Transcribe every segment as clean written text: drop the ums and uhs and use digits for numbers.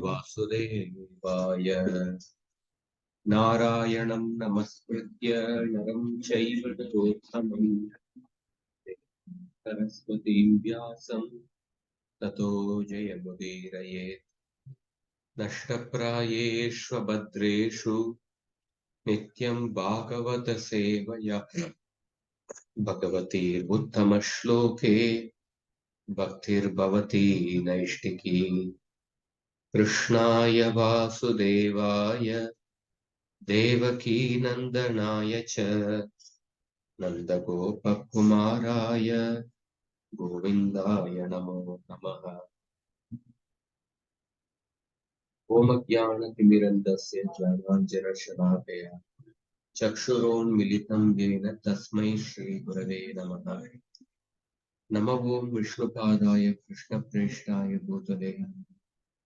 Vasudevaya Narayanam Namaskritya Naram Chaiva Narottamam Saraswatim Vyasam Tato Jayamudiraye Nashtaprayeshva Bhadreshu Nityam Bhagavata Sevaya Bhagavati Uttama Shloke Bhaktir Bhavati Naishtiki Krishnaya Vasudevaya Devaki Nandanaya Cha Nandagopakumaraya Govindaya Namo Namaha Om Jnana-timirandasya Jnananjana-shalakaya Chakshuron-militam Yena Tasmai Shri Gurave Namaha Namo Om Vishnupadaya Krishna-preshtaya Bhutale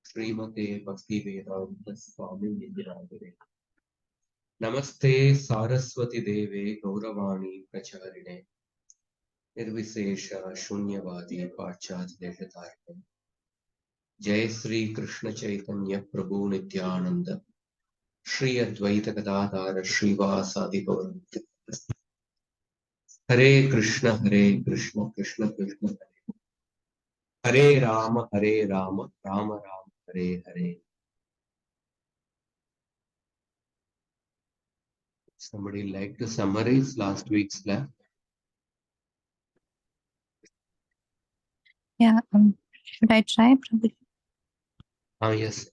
Srimate Bhakti-vedanta Swami Nidhyadare Namaste Saraswati Deve Gauravani Pracharine Nirvisesha Shunyavadi Pachat Deshatarine Jai Sri Krishna Chaitanya Prabhu Nityananda Shri Advaita Gadadhara Srivasadi Gauranga Hare Krishna Krishna Krishna Hare Rama Rama Rama Hare Hare. Somebody like to summarize last week's class? Yeah, should I try? Probably. Yes.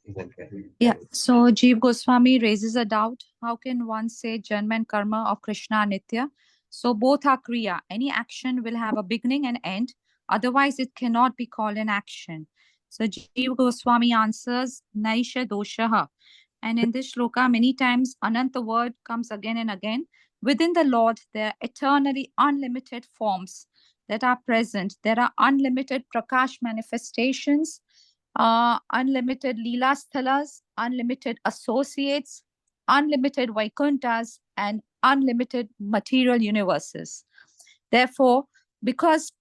Yeah, so Jeev Goswami raises a doubt. How can one say Janma and Karma of Krishna are Nitya? So both are Kriya. Any action will have a beginning and end. Otherwise, it cannot be called an action. So Jeev Goswami answers, Naisha doshaha. And in this shloka, many times Ananta word comes again and again. Within the Lord, there are eternally unlimited forms that are present. There are unlimited Prakash manifestations, unlimited Leela Sthalas, unlimited associates, unlimited Vaikunthas, and unlimited material universes. Therefore, because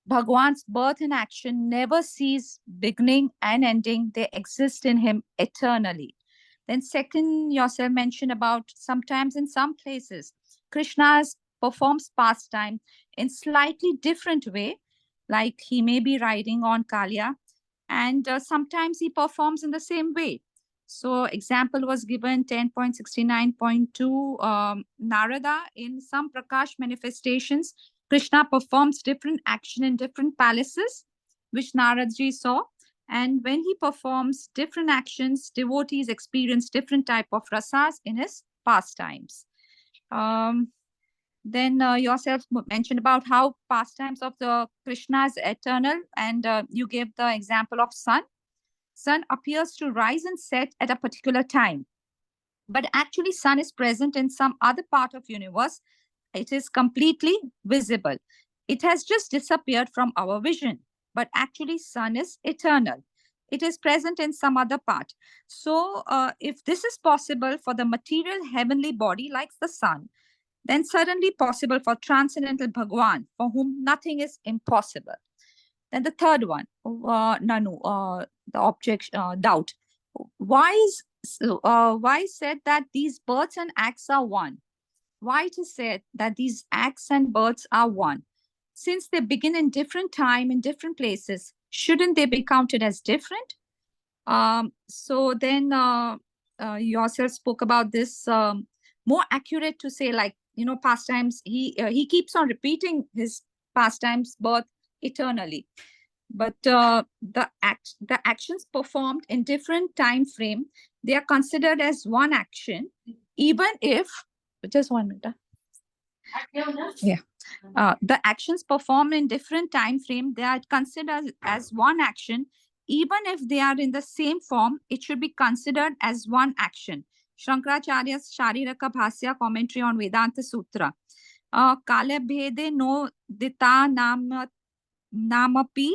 Bhagwan's birth and action never sees beginning and ending, they exist in him eternally. Then second, yourself mentioned about sometimes in some places, Krishna performs pastime in slightly different way, like he may be riding on Kalya, and sometimes he performs in the same way. So example was given 10.69.2 Narada. In some Prakash manifestations, Krishna performs different action in different palaces, which Naradji saw. And when he performs different actions, devotees experience different type of rasas in his pastimes. Then yourself mentioned about how pastimes of the Krishna is eternal, and you gave the example of sun. Sun appears to rise and set at a particular time, but actually sun is present in some other part of universe. It is completely visible. It has just disappeared from our vision, but actually sun is eternal. It is present in some other part. So if this is possible for the material heavenly body like the sun, then certainly possible for transcendental Bhagwan, for whom nothing is impossible. Then the third one, Nanu, the objection, doubt. Why said that these births and acts are one? Why it is said that these acts and births are one? Since they begin in different time, in different places, shouldn't they be counted as different? So then yourself spoke about this, more accurate to say, like, pastimes, he keeps on repeating his pastimes birth eternally. But the actions performed in different time frame, they are considered as one action, even if, just 1 minute. Yeah. The actions performed in different time frame, they are considered as one action. Even if they are in the same form, it should be considered as one action. Shankaracharya's Shariraka Bhasya commentary on Vedanta Sutra. Kale bhede no dita namapi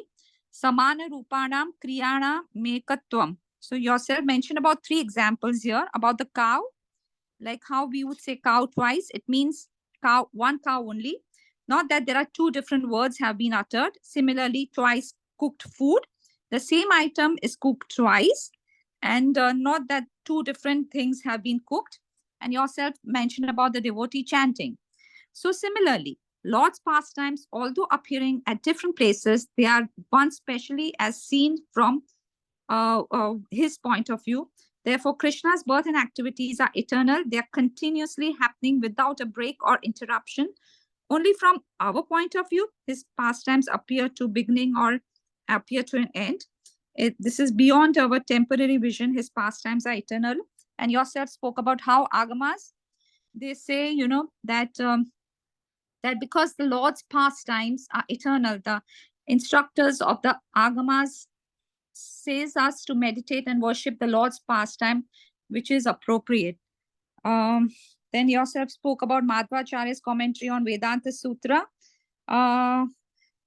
samana rupanam kriyana mekatvam. So yourself mentioned about 3 examples here about the cow, like how we would say cow twice. It means cow, one cow only. Not that there are 2 different words have been uttered. Similarly, twice cooked food. The same item is cooked twice, and not that two different things have been cooked. And yourself mentioned about the devotee chanting. So similarly, Lord's pastimes, although appearing at different places, they are one specially as seen from his point of view. Therefore, Krishna's birth and activities are eternal. They are continuously happening without a break or interruption. Only from our point of view, his pastimes appear to beginning or appear to an end. This is beyond our temporary vision. His pastimes are eternal. And yourself spoke about how agamas, they say, that because the Lord's pastimes are eternal, the instructors of the agamas says us to meditate and worship the Lord's pastime, which is appropriate. Um, then yourself spoke about Madhvacharya's commentary on Vedanta Sutra. Uh,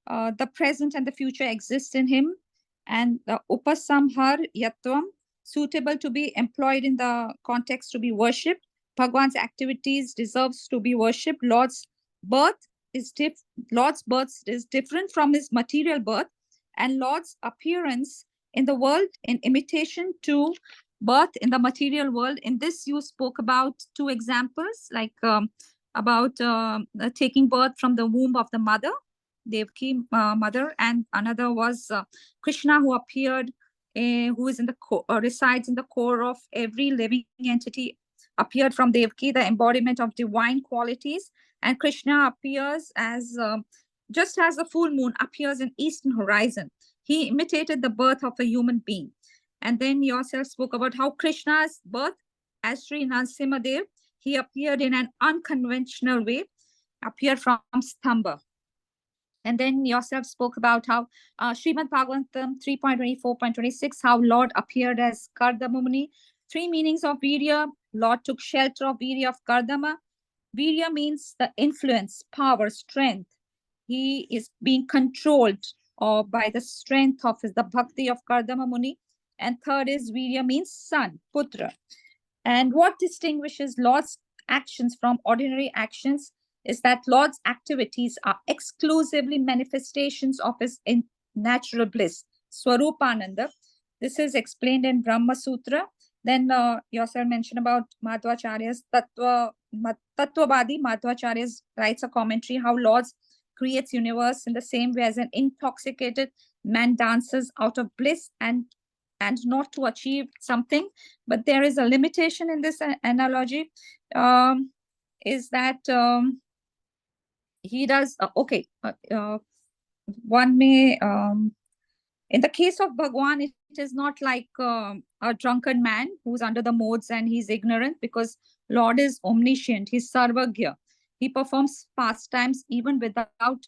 the present and the future exist in him, and the upasamhar yatvam, suitable to be employed in the context to be worshipped. Bhagwan's activities deserves to be worshipped. Birth Lord's birth is different from his material birth, and Lord's appearance in the world in imitation to birth in the material world. In this, you spoke about two examples, like about taking birth from the womb of the mother, Devaki mother, and another was Krishna, who appeared, who is in the resides in the core of every living entity, appeared from Devaki, the embodiment of divine qualities, and Krishna appears as just as the full moon appears in eastern horizon. He imitated the birth of a human being. And then yourself spoke about how Krishna's birth, as Sri Narasimhadev, he appeared in an unconventional way, appeared from Stamba. And then yourself spoke about how Srimad Bhagavatam 3.24.26, how Lord appeared as Kardama Muni. Three meanings of Virya. Lord took shelter of Virya of Kardama. Virya means the influence, power, strength. He is being controlled by the strength of the bhakti of Kardama Muni. And third is Virya means son, putra. And what distinguishes Lord's actions from ordinary actions is that Lord's activities are exclusively manifestations of his natural bliss, Swarupananda. This is explained in Brahma Sutra. Then yourself mentioned about Madhvacharya's Tattvavadi. Madhvacharya writes a commentary how Lord creates universe in the same way as an intoxicated man dances out of bliss and not to achieve something. But there is a limitation in this analogy, is that he does, one may, in the case of Bhagwan, it is not like a drunken man who's under the modes and he's ignorant, because Lord is omniscient, he's Sarvagya. He performs pastimes even without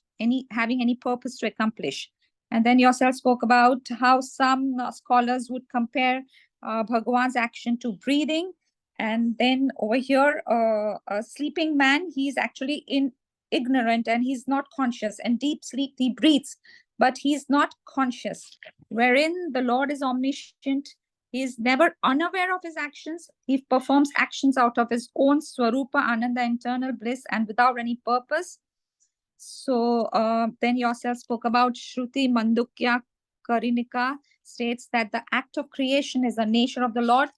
having any purpose to accomplish. And then yourself spoke about how some scholars would compare Bhagwan's action to breathing. And then over here, a sleeping man, he's actually ignorant and he's not conscious. And deep sleep, he breathes, but he's not conscious. Wherein the Lord is omniscient, he is never unaware of his actions. He performs actions out of his own Swarupa, Ananda, internal bliss, and without any purpose. So then yourself spoke about Shruti Mandukya Karinika, states that the act of creation is the nature of the Lord.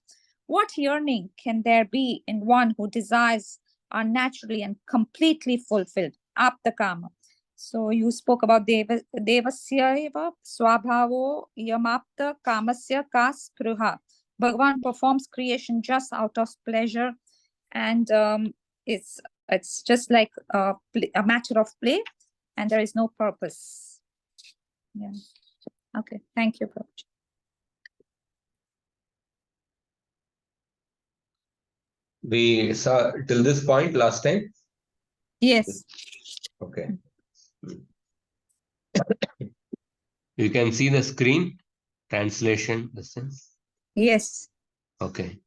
What yearning can there be in one who desires are naturally and completely fulfilled? Apta Kama. So you spoke about Devasya Swabhavo Yamapta Kamasya Kas Spruha. Bhagavan performs creation just out of pleasure, and it's just like a matter of play, and there is no purpose. Yeah. Okay. Thank you, Prabhuji. We saw till this point last time? Yes. Okay. You can see the screen translation, this is? Yes. Okay.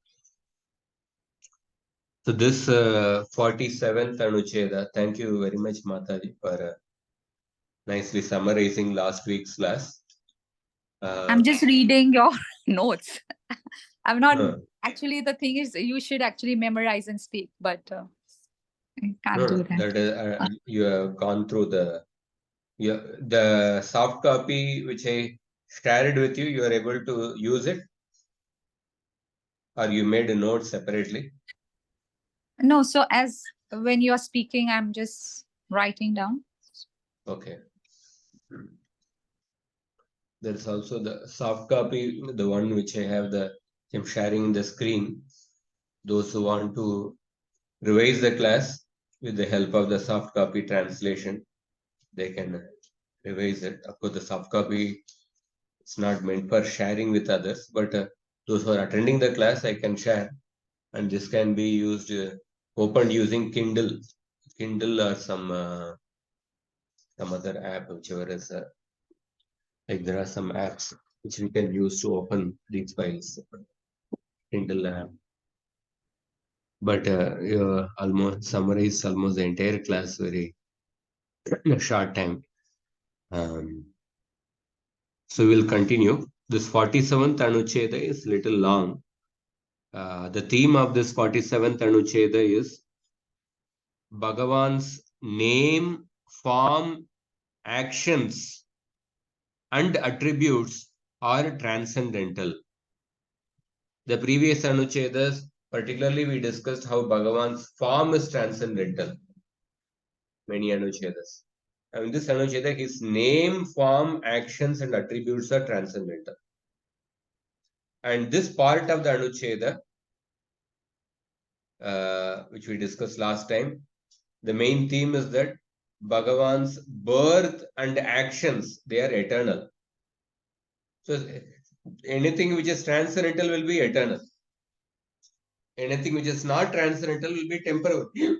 So this 47th anuccheda, thank you very much, Mataji, for nicely summarizing last week's class. I'm just reading your notes. I'm not No, actually, the thing is, you should actually memorize and speak, but I can't do that. that is, you have gone through the soft copy which I shared with you, you are able to use it? Or you made a note separately? No, so as when you are speaking, I'm just writing down. Okay. There is also the soft copy, the one which I'm sharing the screen. Those who want to revise the class with the help of the soft copy translation, they can revise it. Of course, the soft copy is not meant for sharing with others, but those who are attending the class, I can share, and this can be used, opened using Kindle or some other app, whichever is like there are some apps which we can use to open these files. Kindle app. But you almost summarized almost the entire class very in a short time. So we'll continue. This 47th Anucheda is little long. The theme of this 47th Anucheda is Bhagavan's name, form, actions, and attributes are transcendental. The previous Anuchedas, particularly, we discussed how Bhagavan's form is transcendental. Many Anuchedas. In this Anucheda, his name, form, actions, and attributes are transcendental. And this part of the Anucheda, which we discussed last time, the main theme is that Bhagavan's birth and actions, they are eternal. So anything which is transcendental will be eternal. Anything which is not transcendental will be temporary.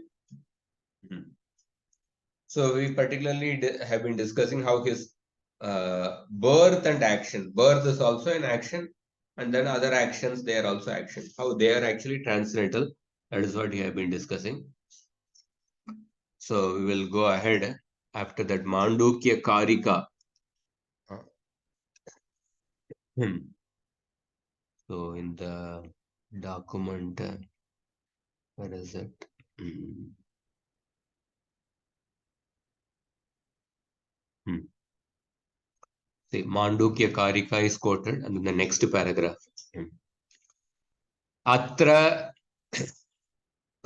So we particularly have been discussing how his birth and action. Birth is also an action, and then other actions, they are also action. How they are actually transcendental. That is what we have been discussing. So we will go ahead after that. Mandukya Karika. So in the document, where is it? See, Mandukya Karika is quoted, and then the next paragraph. Atra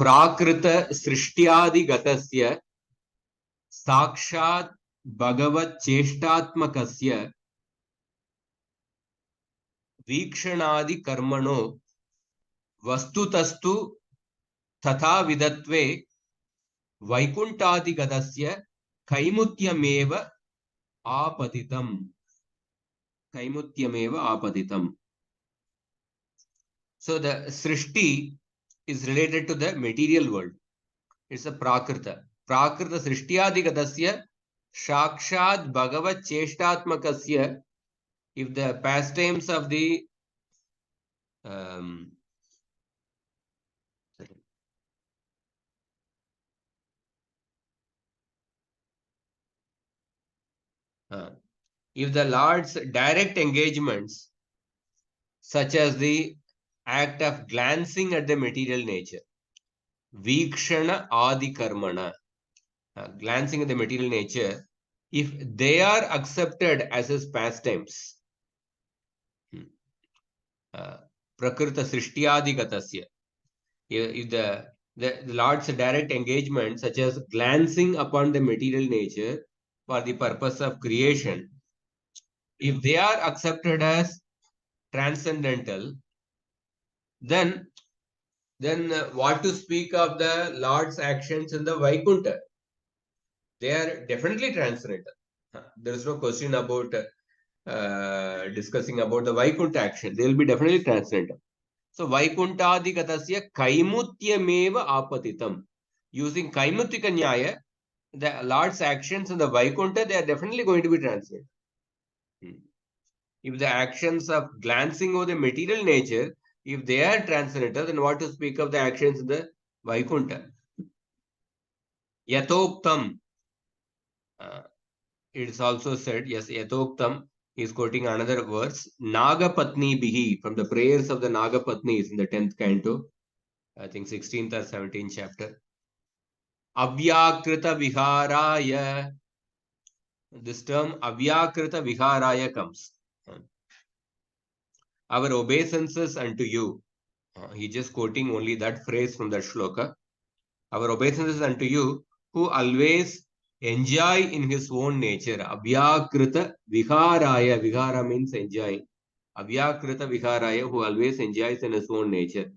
प्राकृत सृष्ट्यादिगतस्य साक्षात् भगवत् चेष्टात्मकस्य वीक्षणादि कर्मणो वस्तुतस्तु तथा विदत्वे वैकुंठादिगतस्य कैमुत्यमेव आपतितम्. So the srishti is related to the material world. It's a prakrita. Prakrita srishtiyadigatasya sakshat bhagavat cheshtatmakasya. If the pastimes of the if the Lord's direct engagements, such as the act of glancing at the material nature, vikshana adi karmana, glancing at the material nature, if they are accepted as his pastimes, prakrita srishtiyadigatasya, if the Lord's direct engagement, such as glancing upon the material nature for the purpose of creation, if they are accepted as transcendental, then what to speak of the Lord's actions in the Vaikuntha? They are definitely transcendental. There is no question about discussing about the Vaikuntha action. They will be definitely transcendental. So Vaikuntadikatasya kaimutyameva apatitam. Using Kaimutika Nyaya, the Lord's actions in the Vaikuntha, they are definitely going to be transcendental. If the actions of glancing over the material nature, if they are transcendental, then what to speak of the actions in the Vaikuntha? Yatoktam. It is also said, yes, Yatoktam, he is quoting another verse, Nagapatni Bihi, from the prayers of the Nagapatnis in the 10th canto, I think 16th or 17th chapter. Avyakrita Viharaya. This term Avyakrita Viharaya comes. our obeisances unto you. He just quoting only that phrase from that shloka. Our obeisances unto you, who always enjoy in his own nature. Avyakrita viharaya. Vihara means enjoying. Avyakrita viharaya, who always enjoys in his own nature.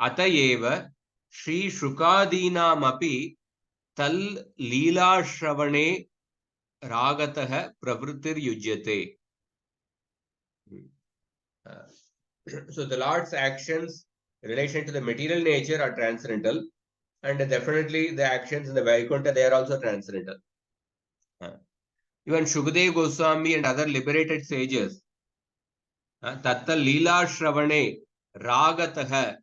Atayeva Shri Shukadinamapi tal Leela Shravane Ragatah Pravritir Yujyate. So the Lord's actions in relation to the material nature are transcendental, and definitely the actions in the Vaikuntha, they are also transcendental. Even Shukadeva Goswami and other liberated sages, Tatta Leela Shravane Ragatah,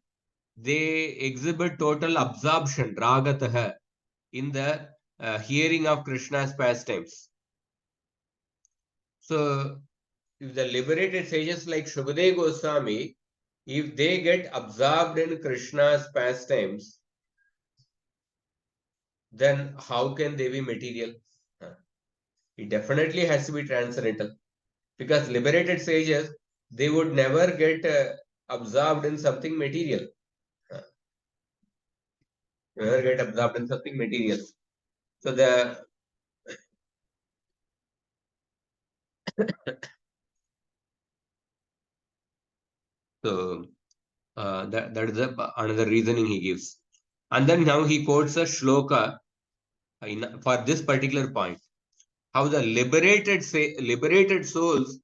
they exhibit total absorption, Ragatah, in the hearing of Krishna's pastimes. So, if the liberated sages like Shukadeva Goswami, if they get absorbed in Krishna's pastimes, then how can they be material? It definitely has to be transcendental, because liberated sages, they would never get absorbed in something material. Never get absorbed in something material. So the so that is another reasoning he gives. And then now he quotes a shloka for this particular point. How the liberated souls,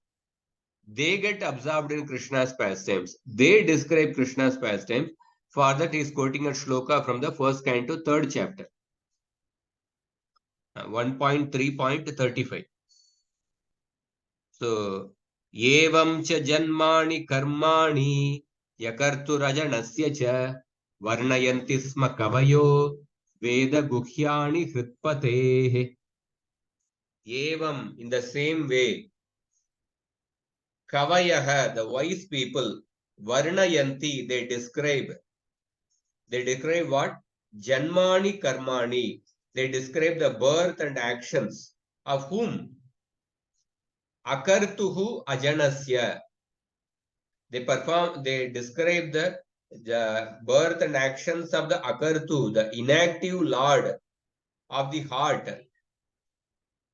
they get absorbed in Krishna's pastimes. They describe Krishna's pastimes. For that, he is quoting a shloka from the first canto, third chapter, 1.3.35. So, evam cha janmani karmani yakartu rajanasya cha varnayanti sma kavayo veda guhyani hritpatehe. Evam, in the same way, Kavayaha, the wise people, Varnayanti, they describe what? Janmani Karmani. They describe the birth and actions of whom? Akartuhu Ajanasya. They describe the birth and actions of the Akartu, the inactive Lord of the heart.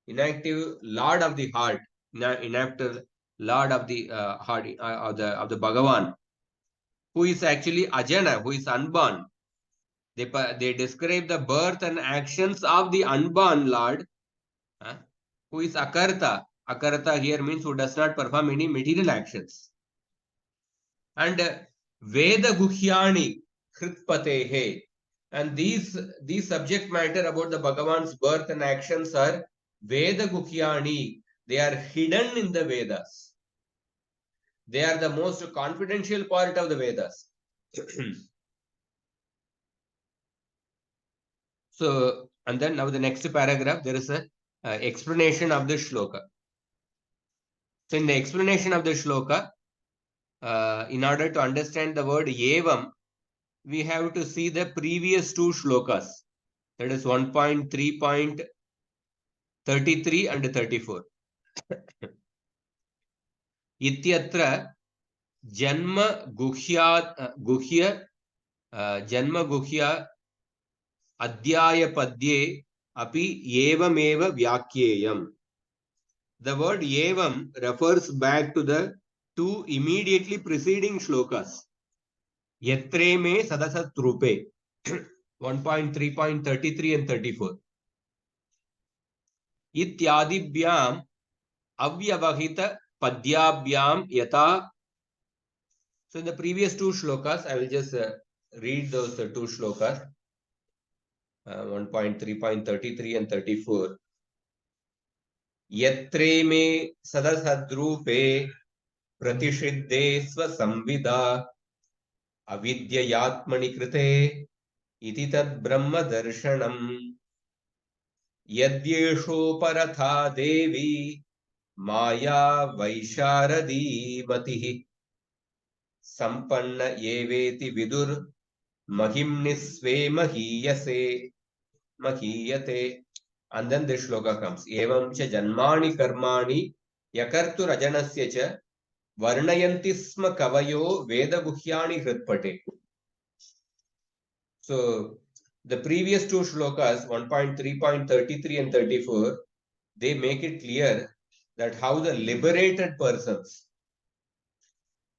Inactive Lord of the heart. Inactive Lord of the heart of the Bhagavan, who is actually Ajana, who is unborn. They describe the birth and actions of the unborn Lord, who is Akarta. Akarta here means who does not perform any material actions. And Veda Guhyani Hritpatehe. And these subject matter about the Bhagavan's birth and actions are Veda Guhyani. They are hidden in the Vedas. They are the most confidential part of the Vedas. So, and then now the next paragraph, there is a explanation of the shloka. So, in the explanation of the shloka, in order to understand the word evam, we have to see the previous two shlokas. That is 1.3.33 and 34. Ityatra janma guhya adhyaya padye api evameva vyakyeyam. The word evam refers back to the two immediately preceding shlokas. Yatre me sadasat rupe 1.3.33 and 34. Ityadibhyam avyavahita padyabhyam yata. So in the previous two shlokas, I will just read those two shlokas. 1.3.33 and 34. Yatre me sadasadrupe pratishriddhe svasamvida avidyayatmani krite iti tad brahma darshanam yadyesho paratha devi maya vaisharadi matihi sampanna yeveti vidur mahimnisve mahiyate. And then the shloka comes. Evam cha janmani karmani yakartu rajanasya cha varnayanti sma kavayo veda guhyani hritpate. So the previous two shlokas, 1.3.33 and 34, they make it clear that how the liberated persons.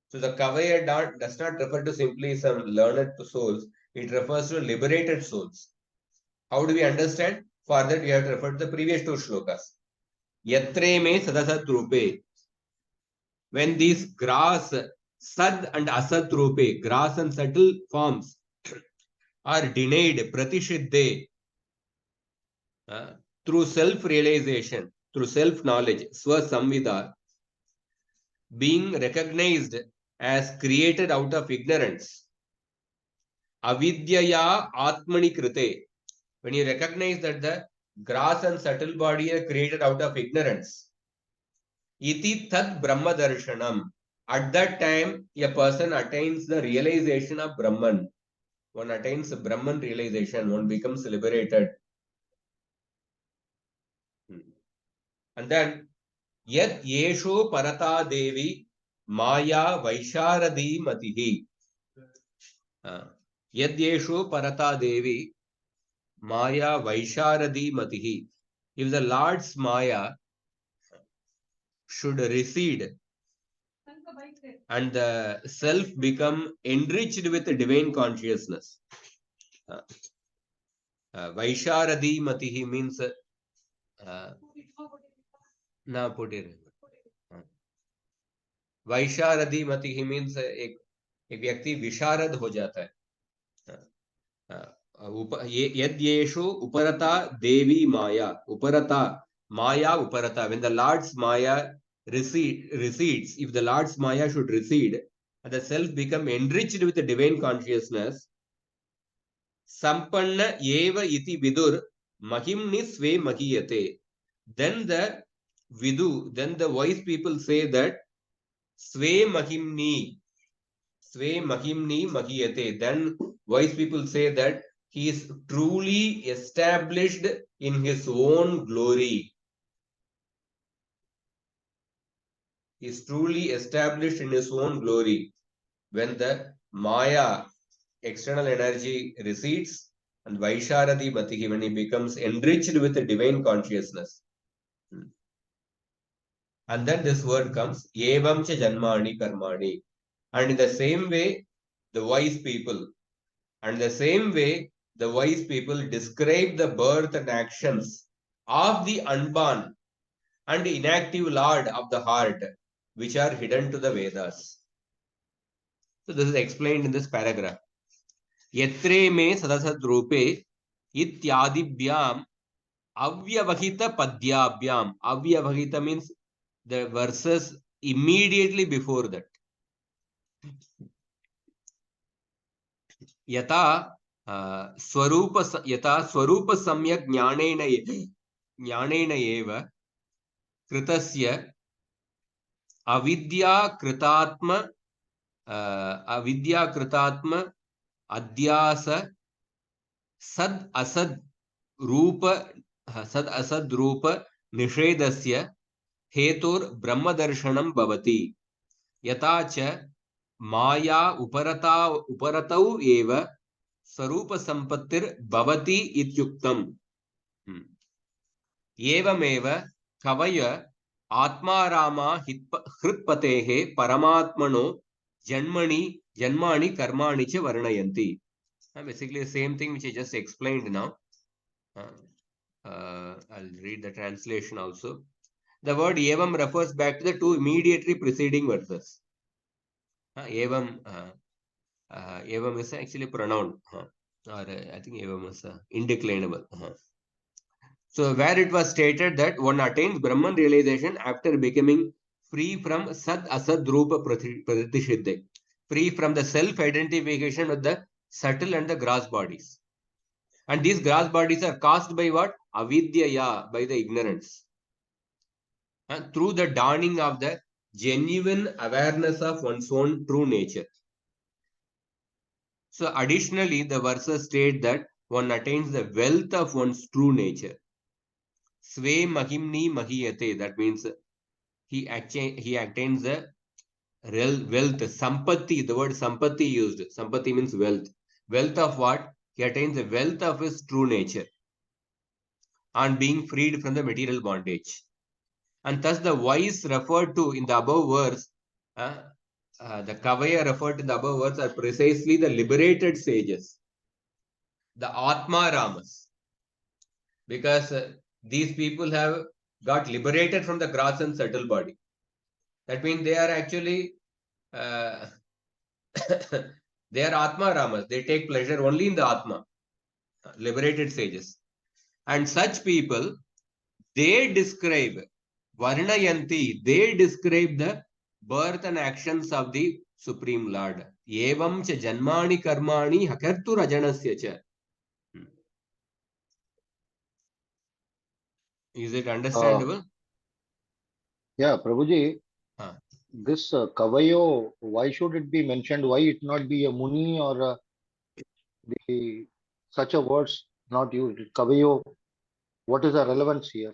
So the Kavaya does not refer to simply some learned souls, it refers to liberated souls. How do we understand? For that we have to refer to the previous two shlokas. Yatre me sadasat rupe. When these grass, sad and asat rupe, grass and subtle forms are denied pratishiddhe, through self-realization, through self-knowledge, swa-samvida, being recognized as created out of ignorance. Avidyaya atmani krite. When you recognize that the grass and subtle body are created out of ignorance. Iti tad brahma darshanam. At that time, a person attains the realization of Brahman. One attains Brahman realization, one becomes liberated. And then, yat yesho parata devi maya vaisharadi matihi. Yad yesho parata devi maya vaisharadi matihi. If the Lord's maya should recede and the self become enriched with divine consciousness. Vaisharadi matihi means ना put it. वैशारदी मति ही means एक व्यक्ति विशारद हो जाता है. यद्येषु उपरता देवी माया उपरता maya uparata, when the Lord's maya recedes, if the Lord's maya should recede and the self become enriched with the divine consciousness, sampanna eva iti vidur mahimni sve mahiyate, then the wise people say that sve mahimni mahiyate, then wise people say that he is truly established in his own glory. He is truly established in his own glory. When the Maya, external energy, recedes, and Vaisharadi Matihi, when he becomes enriched with the divine consciousness. And then this word comes, Evam cha janmani karmani. And in the same way, the wise people, describe the birth and actions of the unborn and inactive Lord of the heart, which are hidden to the Vedas. So this is explained in this paragraph. Yatre me sadasat rupe ityadibhyam avyavahita padyabhyam. Avyavahita means the verses immediately before that. Yata swarupa samyak jnanena eva kritasya avidya kritatma adyasa sad asad rupa nishedasya hetur brahmadarshanam bhavati yata cha maya uparatau eva swarupa sampattir bhavati ityuktam. Evameva kavaya atmarama hritpatehe paramatmano janmani karmani cha varnayanti. Basically the same thing which I just explained now. I'll read the translation also. The word evam refers back to the two immediately preceding verses. Evam is actually pronoun, or I think evam is indeclinable. So where it was stated that one attains Brahman realization after becoming free from Sad Asad Rupa Pratishiddhe, free from the self-identification with the subtle and the gross bodies. And these gross bodies are caused by what? Avidyaya, by the ignorance. And through the dawning of the genuine awareness of one's own true nature. So additionally, the verses state that one attains the wealth of one's true nature. Sve mahimni mahiyate, that means he attains the wealth, sampatti, the word sampatti used. Sampatti means wealth. Wealth of what? He attains the wealth of his true nature on being freed from the material bondage. And thus the wise referred to in the above verse, the Kavaya referred to in the above verse are precisely the liberated sages, the Atma Ramas, because these people have got liberated from the gross and subtle body. That means they are actually uh, they are Atma Ramas. They take pleasure only in the Atma, liberated sages. And such people, they describe, Varnayanti, they describe the birth and actions of the Supreme Lord. Evam cha janmani karmani hakartu rajanasya cha. Is it understandable? Yeah, Prabhuji, Huh. this Kavayo, why should it be mentioned? Why it not be a Muni or the such a words not used? Kavayo, what is the relevance here?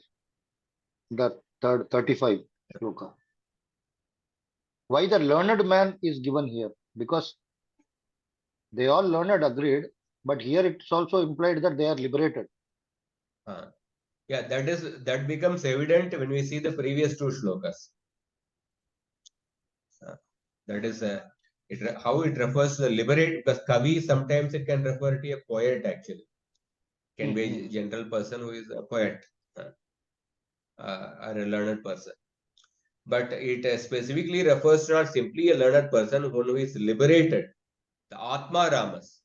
The third 35 shloka. Why the learned man is given here? Because they all learned agreed, but here it's also implied that they are liberated. Yeah, that becomes evident when we see the previous two shlokas. That is how it refers to the liberate, because Kavi sometimes it can refer to a poet actually. Can be a general person who is a poet or a learned person. But it specifically refers to not simply a learned person who is liberated, the Atma Ramas.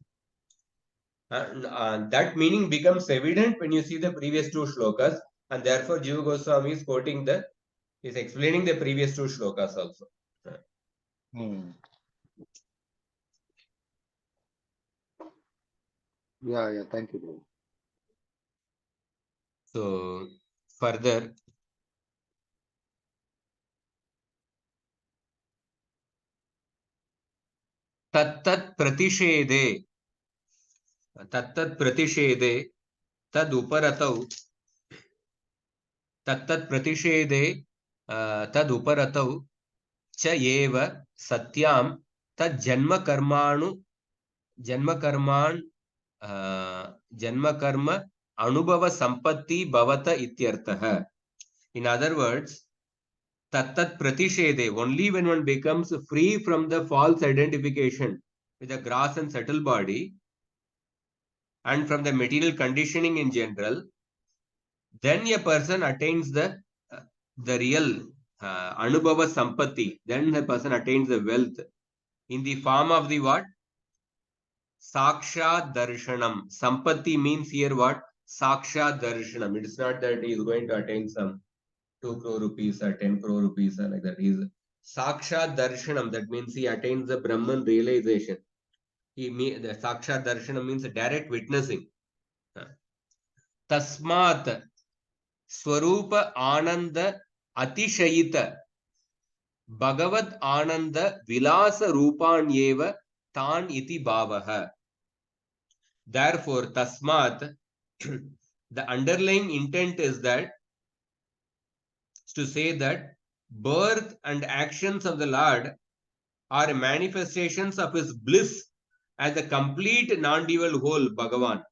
That meaning becomes evident when you see the previous two shlokas, and therefore Jiva Goswami is is explaining the previous two shlokas also. Yeah, thank you, Prabhu. So further, तत्तत् प्रतिषेधे तदुपरतौ तदुपरतौ च एव सत्यां जन्मकर्म अनुभव संपत्ति भवत इत्यर्थः. In other words, tattat pratishede, only when one becomes free from the false identification with the gross and subtle body and from the material conditioning in general, then a person attains the real anubhava sampatti. Then the person attains the wealth in the form of the what? Saksha darshanam. Sampatti means here what? Saksha darshanam. It is not that he is going to attain some 2 crore rupees or 10 crore rupees or like that. He is Saksha darshanam. That means he attains the Brahman realization. The Saksha darshanam means direct witnessing. Tasmat Swarupa Ananda Atishayita Bhagavat Ananda Vilasa Rupanyeva Tan Iti Bhavaha. Therefore, Tasmat, the underlying intent is that to say that birth and actions of the Lord are manifestations of his bliss as a complete non-dual whole, Bhagavan,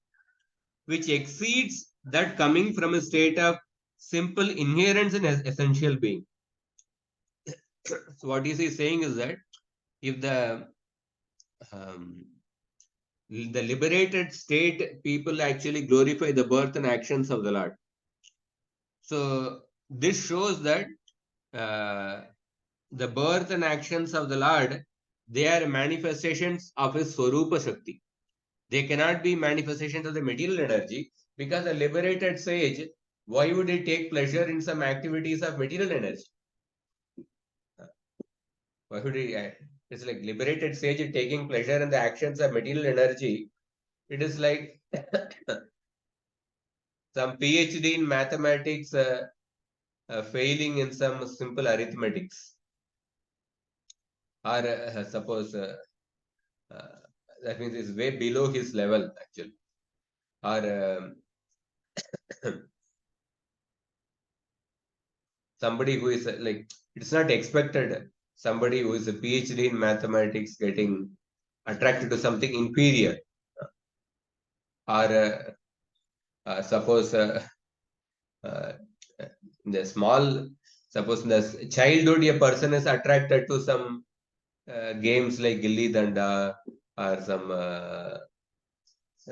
which exceeds that coming from a state of simple inherence in essential being. So what he is saying is that if the liberated state people actually glorify the birth and actions of the Lord. So this shows that the birth and actions of the Lord, they are manifestations of his Swarupa Shakti. They cannot be manifestations of the material energy, because a liberated sage, why would he take pleasure in some activities of material energy? Why would he? It's like liberated sage taking pleasure in the actions of material energy. It is like some PhD in mathematics failing in some simple arithmetics. Or suppose that means it's way below his level actually. Or somebody who is like, it's not expected somebody who is a PhD in mathematics getting attracted to something inferior, or suppose in the small, suppose in the childhood, a person is attracted to some games like gilli danda or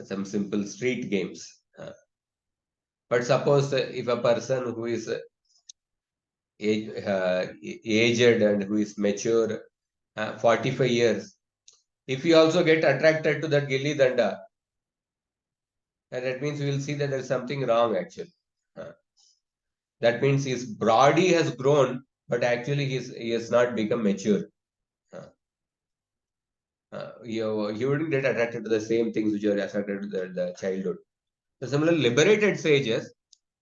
some simple street games. But suppose if a person who is aged and who is mature, 45 years, if you also get attracted to that gilli danda, that means we will see that there is something wrong actually. That means his body has grown, but actually he has not become mature. You wouldn't get attracted to the same things which you are attracted to the childhood. So similarly, liberated sages,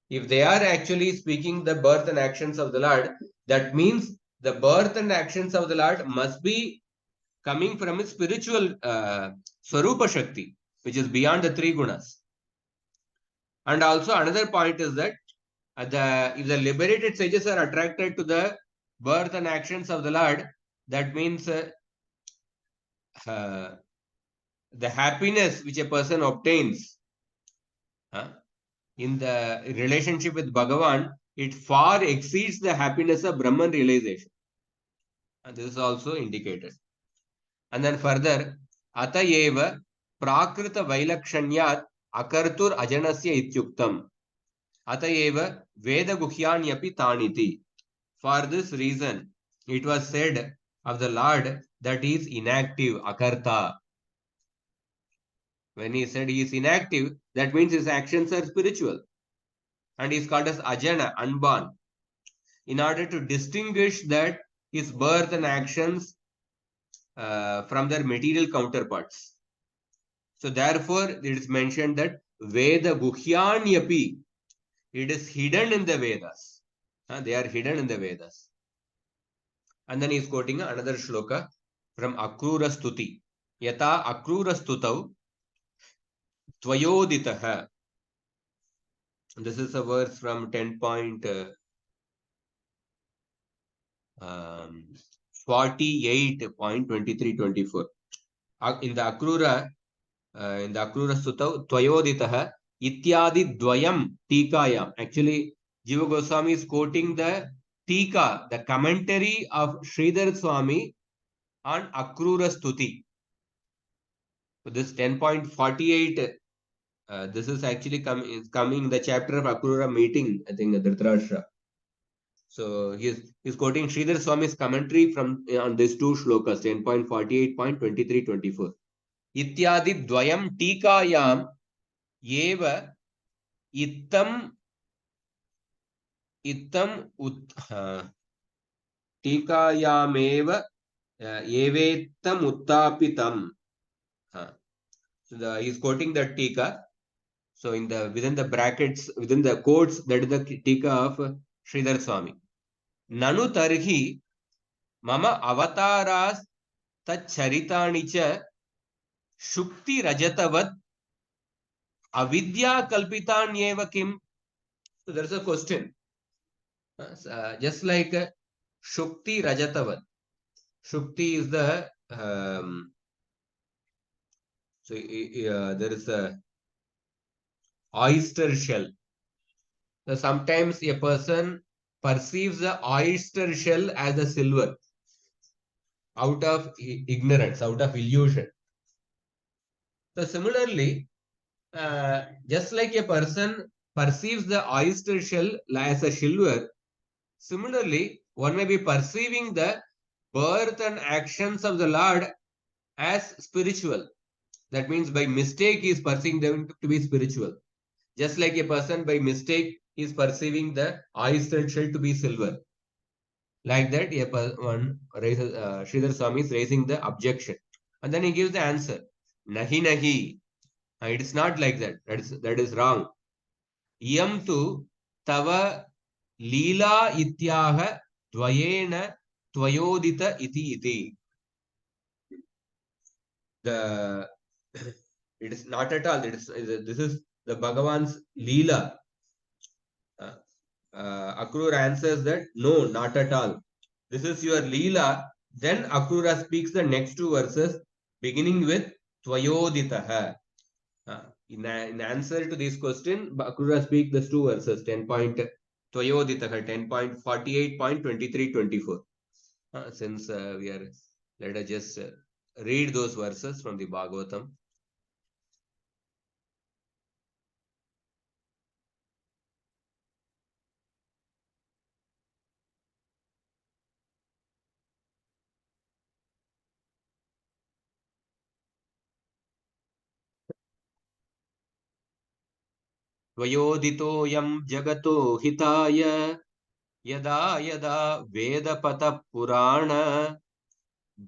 if they are actually speaking the birth and actions of the Lord, that means the birth and actions of the Lord must be coming from his spiritual Swarupa Shakti, which is beyond the three gunas. And also another point is that if the liberated sages are attracted to the birth and actions of the Lord, that means the happiness which a person obtains in the relationship with Bhagavan, it far exceeds the happiness of Brahman realization. And this is also indicated. And then further, Atayeva Prakrita Vailakshanyat Akartur Ajanasya Ityuktam. Atayeva Veda Guhyanyapi Taniti. For this reason, it was said of the Lord that he is inactive, Akarta. When he said he is inactive, that means his actions are spiritual. And he is called as Ajana, unborn. In order to distinguish that his birth and actions from their material counterparts. So therefore, it is mentioned that Veda Guhyanyapi, it is hidden in the Vedas. They are hidden in the Vedas. And then he is quoting another shloka from Akrura Stuti. Yata Akrura Stutau Tvayoditaha. This is a verse from 48.23-24. In the Akrura Sutta, Tvayoditaha Ityadi Dvayam Tikayam. Actually, Jiva Goswami is quoting the Tika, the commentary of Sridhar Swami on Akrura Stuti. So this 10.48, this is actually coming in the chapter of Akrura meeting, I think, Dhritarashtra. So he's quoting Sridhar Swami's commentary from on these two shlokas, 10.48.23-24. Ityadi Dvayam Tikayam Yeva Ittam Tikayameva Yevettam Uttapitam. So he's quoting the Tika. So within the brackets, within the quotes, that is the Tika of Sridhar Swami. Nanu tarhi mama avataras taccharitani cha shukti rajatavat avidya kalpitanyeva kim. So there's a question. Just like Shukti Rajatavat. Shukti is the there is a oyster shell. So sometimes a person perceives the oyster shell as a silver out of ignorance, out of illusion. So similarly, just like a person perceives the oyster shell as a silver, similarly, one may be perceiving the birth and actions of the Lord as spiritual. That means by mistake he is perceiving them to be spiritual. Just like a person by mistake is perceiving the oyster shell to be silver. Like that, one raises, Sridhar Swami is raising the objection. And then he gives the answer. Nahi nahi. It is not like that. That is wrong. Iyam tu tava lila ityaha dvayena tvayodita iti. It is not at all. This is the Bhagavan's Leela. Akrura answers that no, not at all. This is your Leela Then Akrura speaks the next two verses, beginning with Tvayoditaha. In answer to this question, Akrura speaks the two verses, 10.Tvayoditaha, 10.48.23-24. Since we are, let us just read those verses from the Bhagavatam. त्वयोदितोऽयं जगतो हिताय यदा यदा वेदपतः पुराण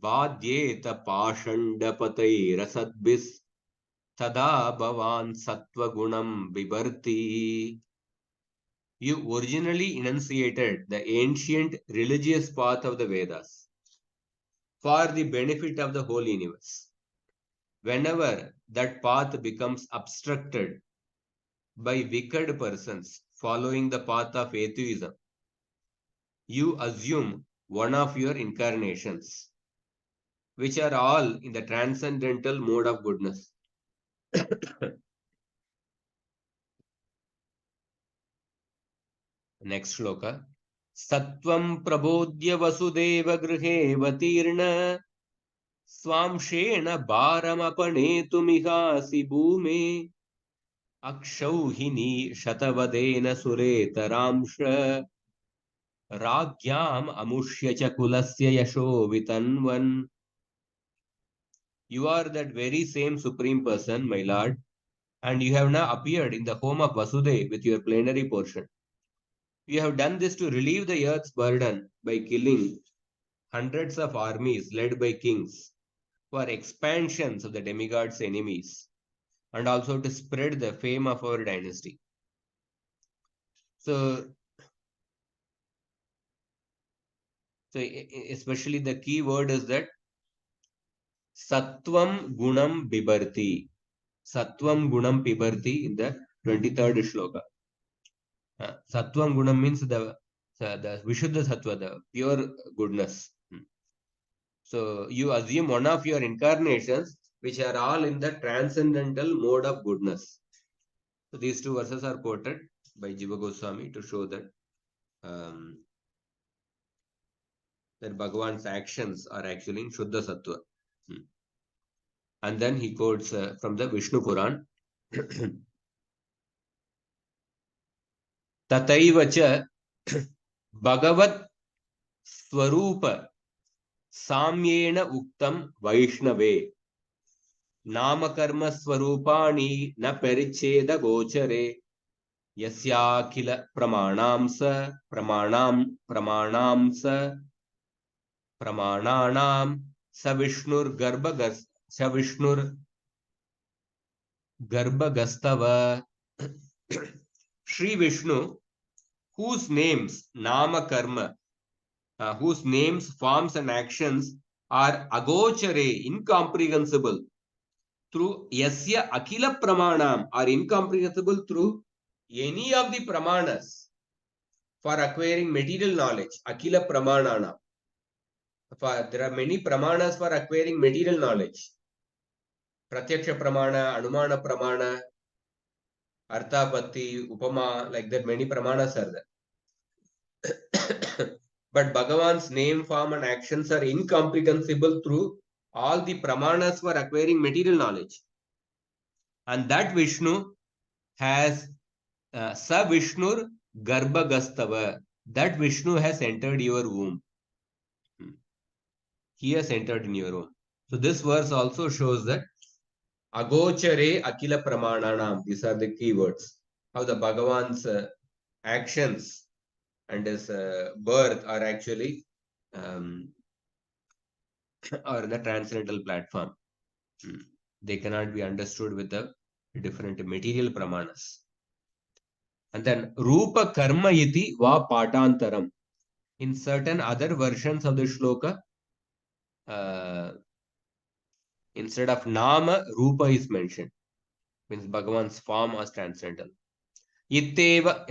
बाध्येत पाषण्डपतैरसद्भिस्तदा भवान् सत्त्वगुणं बिभर्ति. You originally enunciated the ancient religious path of the Vedas for the benefit of the whole universe. Whenever that path becomes obstructed by wicked persons following the path of atheism, you assume one of your incarnations, which are all in the transcendental mode of goodness. Next shloka. Sattvam prabodhya vasudeva grihe vatirna swamshena bharamapanetumihasi bhume akshauhini shatavadena suretaramsha Ragyam amushya cha kulasya yasho vitanvan. You are that very same Supreme Person, my Lord, and you have now appeared in the home of Vasudeva with your plenary portion. You have done this to relieve the earth's burden by killing hundreds of armies led by kings for expansions of the demigods' enemies, and also to spread the fame of our dynasty. So especially the key word is that Sattvam Gunam Bibarti. Sattvam Gunam Pibarti in the 23rd shloka. Sattvam Gunam means the Vishuddha Sattva, the pure goodness. So you assume one of your incarnations, which are all in the transcendental mode of goodness. So these two verses are quoted by Jiva Goswami to show that that Bhagavan's actions are actually in Shuddha Sattva. And then he quotes from the Vishnu Puran. Tataiva cha Bhagavat Swarupa Samyena Uktam Vaishnave Namakarma Swarupani Na Pericheda Gochare Yasyakila Pramanamsa Pramananam Savishnur Garbhagastava. Sri Vishnu, whose names Nama Karma, whose names, forms, and actions are agochare, incomprehensible, through yasya akila pramanam, are incomprehensible through any of the pramanas for acquiring material knowledge. Akila pramanana. There are many pramanas for acquiring material knowledge. Pratyaksha pramana, anumana pramana, arthapatti, upama, like that many pramanas are there. But Bhagavan's name, form, and actions are incomprehensible through all the pramanas for acquiring material knowledge. And that Vishnu has Sa Vishnur Garbhagastava. That Vishnu has entered your womb. He has entered in your womb. So this verse also shows that Agochare Akila Pramananam. These are the key words. How the Bhagavan's actions and his birth are actually or the transcendental platform. They cannot be understood with the different material pramanas. And then Rupa Karma Iti Va Patantaram. In certain other versions of the shloka, instead of Nama, Rupa is mentioned. Means Bhagavan's form as transcendental. Ittameva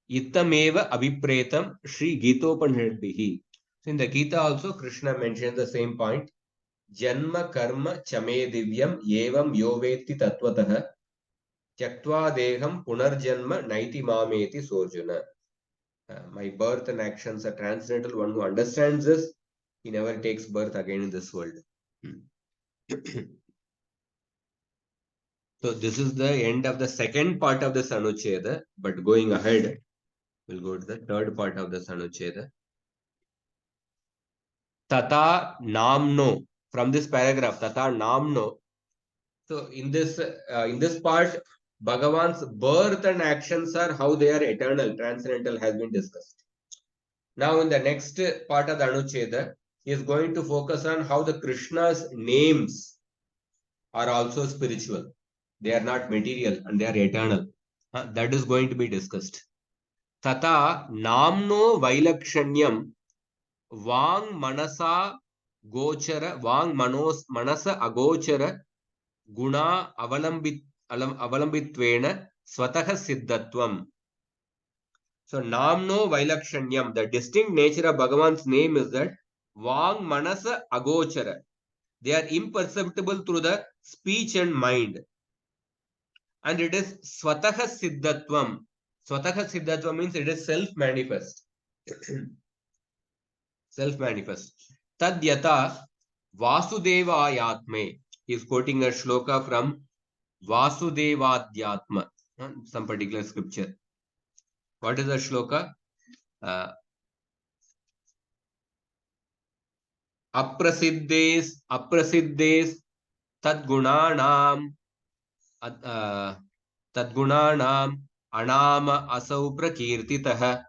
Avipretam Sri Gitopanishadbihi. So in the Gita also, Krishna mentions the same point. Janma karma chame divyam evam yovetti tatvatah tyaktva deham punarjanma naiti mameti sorjuna. My birth and actions are transcendental. One who understands this, he never takes birth again in this world. So this is the end of the second part of the Sanucheda. But going ahead, we'll go to the third part of the Sanucheda. Tata namno. From this paragraph, Tata namno. So in this part, Bhagavan's birth and actions are how they are eternal, transcendental has been discussed. Now in the next part of the Anucheda, he is going to focus on how the Krishna's names are also spiritual. They are not material and they are eternal. That is going to be discussed. Tata namno vailakshanyam vang manasa gochara vang manasa agochara guna avalambhitvena swataha siddhatvam. So namno vailakshanyam, the distinct nature of Bhagavan's name is that vang manasa agochara. They are imperceptible through the speech and mind. And it is swataha siddhatvam. Swataha siddhatvam means it is self-manifest. Self-manifest. Tadyata Vasudevayatme. He is quoting a shloka from Vasudevadhyatma, some particular scripture. What is the shloka? Aprasiddes tadgunanam anama asau prakirtitah.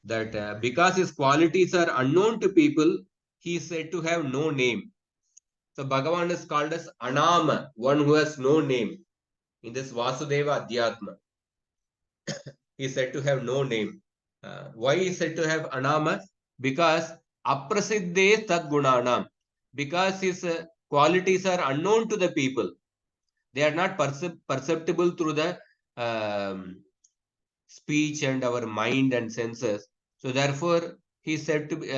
That because his qualities are unknown to people, he is said to have no name. So Bhagavan is called as Anama, one who has no name. In this Vasudeva Adhyatma, he is said to have no name. Why is said to have Anama? Because Aprasidde Tadgunanam. Because his qualities are unknown to the people. They are not perceptible through the speech and our mind and senses. So therefore, he is said to be,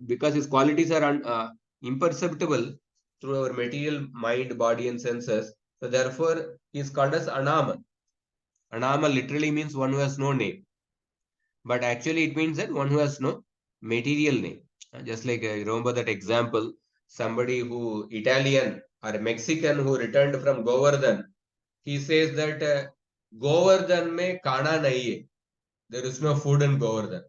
because his qualities are imperceptible through our material mind, body and senses. So therefore, he is called as Anama. Anama literally means one who has no name. But actually it means that one who has no material name. Just like remember that example, somebody who Italian or Mexican who returned from Govardhan, he says that Govardhan mein kana nahi hai. There is no food in Govardhan.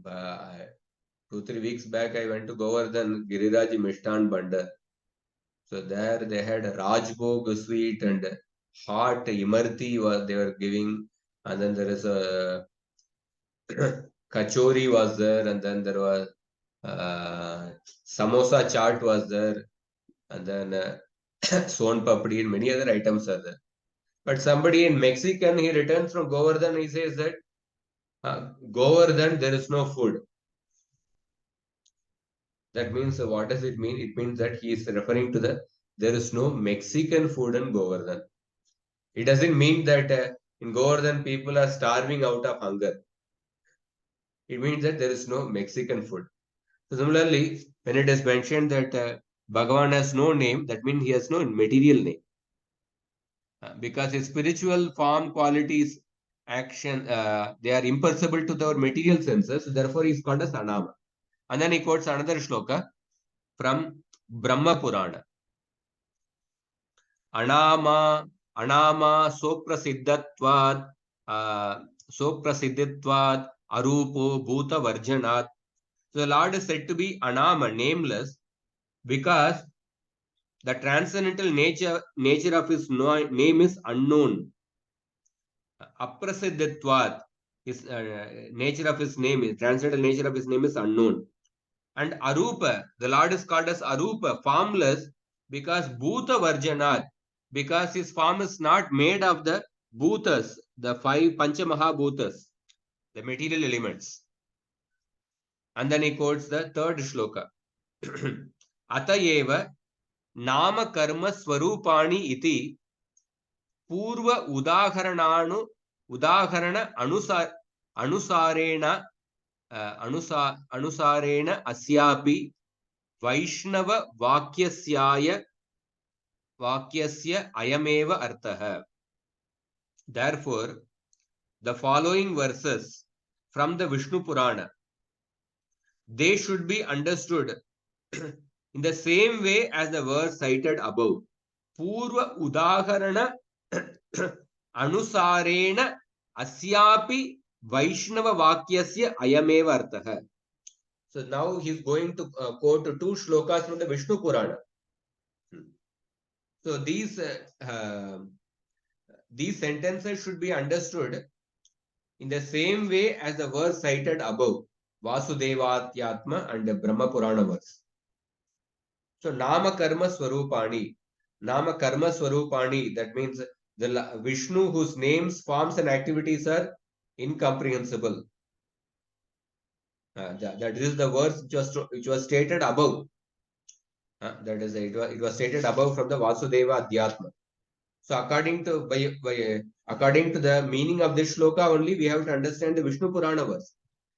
2-3 weeks back, I went to Govardhan, Giriraj Mishtan Bandar. So there they had Rajbhog sweet and hot Imarti they were giving. And then there is a Kachori was there. And then there was Samosa chaat was there. And then Son Papdi and many other items are there. But somebody in Mexican, he returns from Govardhan, he says that Govardhan, there is no food. That means, what does it mean? It means that he is referring to there is no Mexican food in Govardhan. It doesn't mean that in Govardhan people are starving out of hunger. It means that there is no Mexican food. So similarly, when it is mentioned that Bhagavan has no name, that means he has no material name. Because his spiritual form, qualities, action, they are imperceptible to our material senses. Therefore, he is called as Anama. And then he quotes another shloka from Brahma Purana. Anama soprasiddhatvad arupo bhuta varjanat. So the Lord is said to be Anama, nameless, because the transcendental nature of his name is unknown. Aprasiddhatvad, his nature of his name is transcendental nature of his name is unknown. And Arupa, the Lord is called as Arupa, formless, because Bhuta Varjanat, because his form is not made of the Bhutas, the 5 Panchamahabhutas, the material elements. And then he quotes the third shloka. Atayeva Nama Karma Swarupani iti Purva Udaharana Anusarena Anusarena Asyapi Vaishnava Vakyasya Ayameva Arthaha. Therefore, the following verses from the Vishnu Purana, they should be understood in the same way as the verse cited above. Purva Udaharana Anusarena Asyapi Vaishnava Vakyasya Ayameva Arthaha. So now he is going to quote two shlokas from the Vishnu Purana. So these sentences should be understood in the same way as the verse cited above, Vasudevatyatma and the Brahma Purana verse. So Nama Karma Swarupani. Nama Karma Swarupani, that means the Vishnu whose names, forms and activities are incomprehensible. That is the verse which was stated above. That is, it was stated above from the Vasudeva Adhyatma. So according to the meaning of this shloka only, we have to understand the Vishnu Purana verse.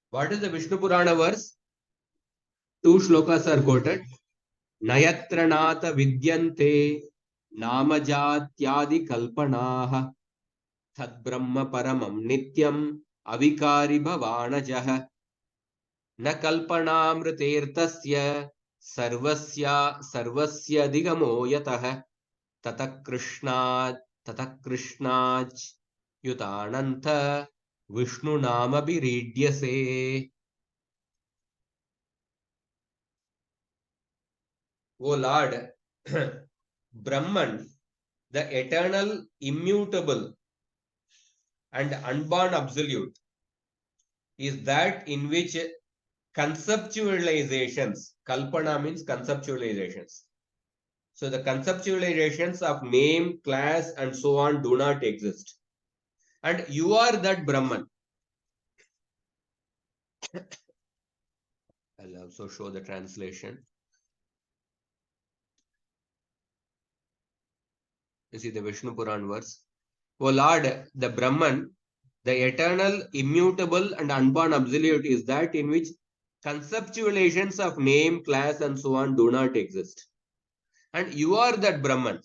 What is the Vishnu Purana verse? Two shlokas are quoted. Nayatranata vidyante namajatyadi kalpanaha tad brahma paramam nityam avikari bhavanajah na kalpanamritertasya sarvasya digamo yatah tata krishnaj yutananta Vishnu nama biridyase. O Lord, Brahman, the eternal, immutable, and unborn absolute, is that in which conceptualizations, kalpana means conceptualizations. So the conceptualizations of name, class, and so on do not exist. And you are that Brahman. I'll also show the translation. You see the Vishnu Puran verse. O Lord, the Brahman, the eternal, immutable, and unborn absolute is that in which conceptualizations of name, class, and so on do not exist. And you are that Brahman.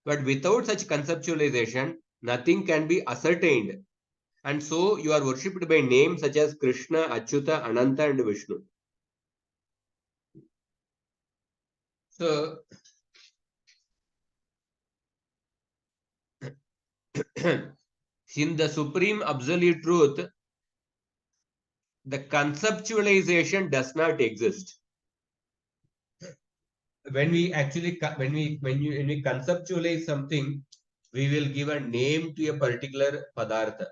But without such conceptualization, nothing can be ascertained. And so you are worshipped by names such as Krishna, Achyuta, Ananta, and Vishnu. So, in the supreme absolute truth, the conceptualization does not exist. When we conceptualize something, we will give a name to a particular padartha.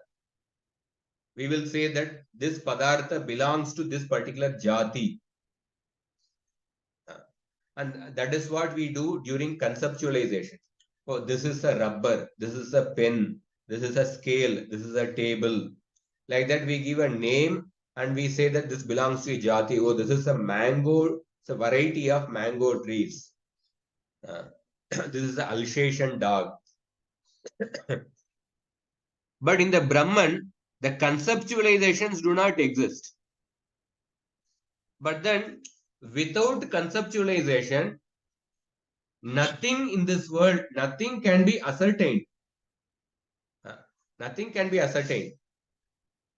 We will say that this padartha belongs to this particular jati. And that is what we do during conceptualization. Oh, this is a rubber, this is a pen, this is a scale, this is a table. Like that, we give a name and we say that this belongs to a jati. Oh, this is a mango, it's a variety of mango trees. This is the Alsatian dog. But in the Brahman, the conceptualizations do not exist. But then, without conceptualization, nothing in this world, nothing can be ascertained. Nothing can be ascertained.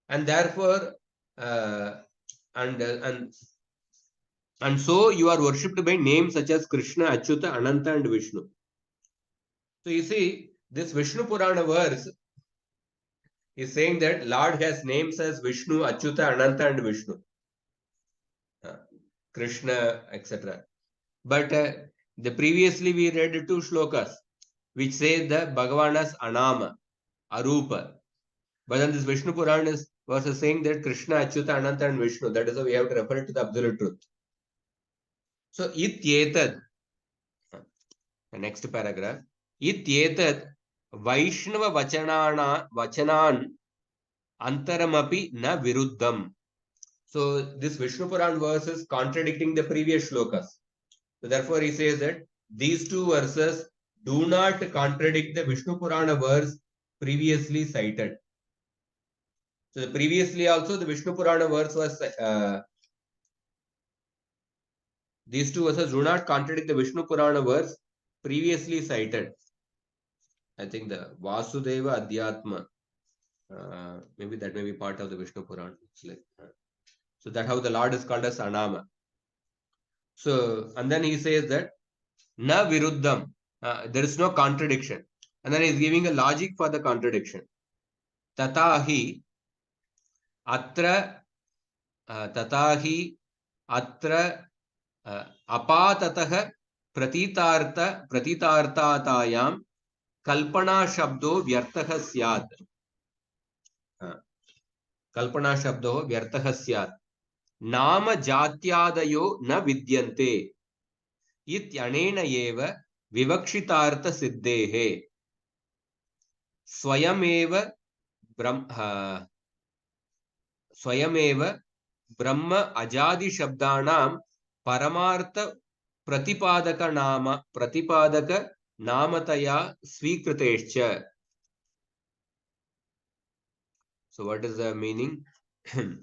And therefore, and so you are worshipped by names such as Krishna, Achyuta, Ananta, and Vishnu. So you see, this Vishnu Purana verse is saying that Lord has names as Vishnu, Achyuta, Ananta, and Vishnu. Krishna, etc. But the previously we read two shlokas which say the Bhagavan as Anama, Arupa. But then this Vishnu Purana was saying that Krishna, Achyuta, Ananta, and Vishnu. That is how we have to refer to the absolute truth. So, ityetad, the next paragraph, ityetad Vaishnava vachanan antaramapi na viruddham. So, this Vishnu Puran verse is contradicting the previous shlokas. So, therefore, he says that these two verses do not contradict the Vishnu Purana verse previously cited. So previously also the Vishnu Purana verse was these two verses do not contradict the Vishnu Purana verse previously cited. I think the Vasudeva Adhyatma, maybe that may be part of the Vishnu Purana. It's like, so that how the Lord is called as Anama. So, and then he says that Na Viruddham, there is no contradiction. And then he is giving a logic for the contradiction. Tatahi Atra Tatahi Atra Apatatah Pratitartatayam Kalpana Shabdo Vyartah Syat. Kalpana Shabdo Vyartah Syat. Nama Jatyadayo na Vidyante. Ityanena eva Vivakshitartha Siddhehe. Swayameva Brahma Ajadi Shabdanam Paramartha Pratipadaka Namataya Svikritescha. So what is the meaning? He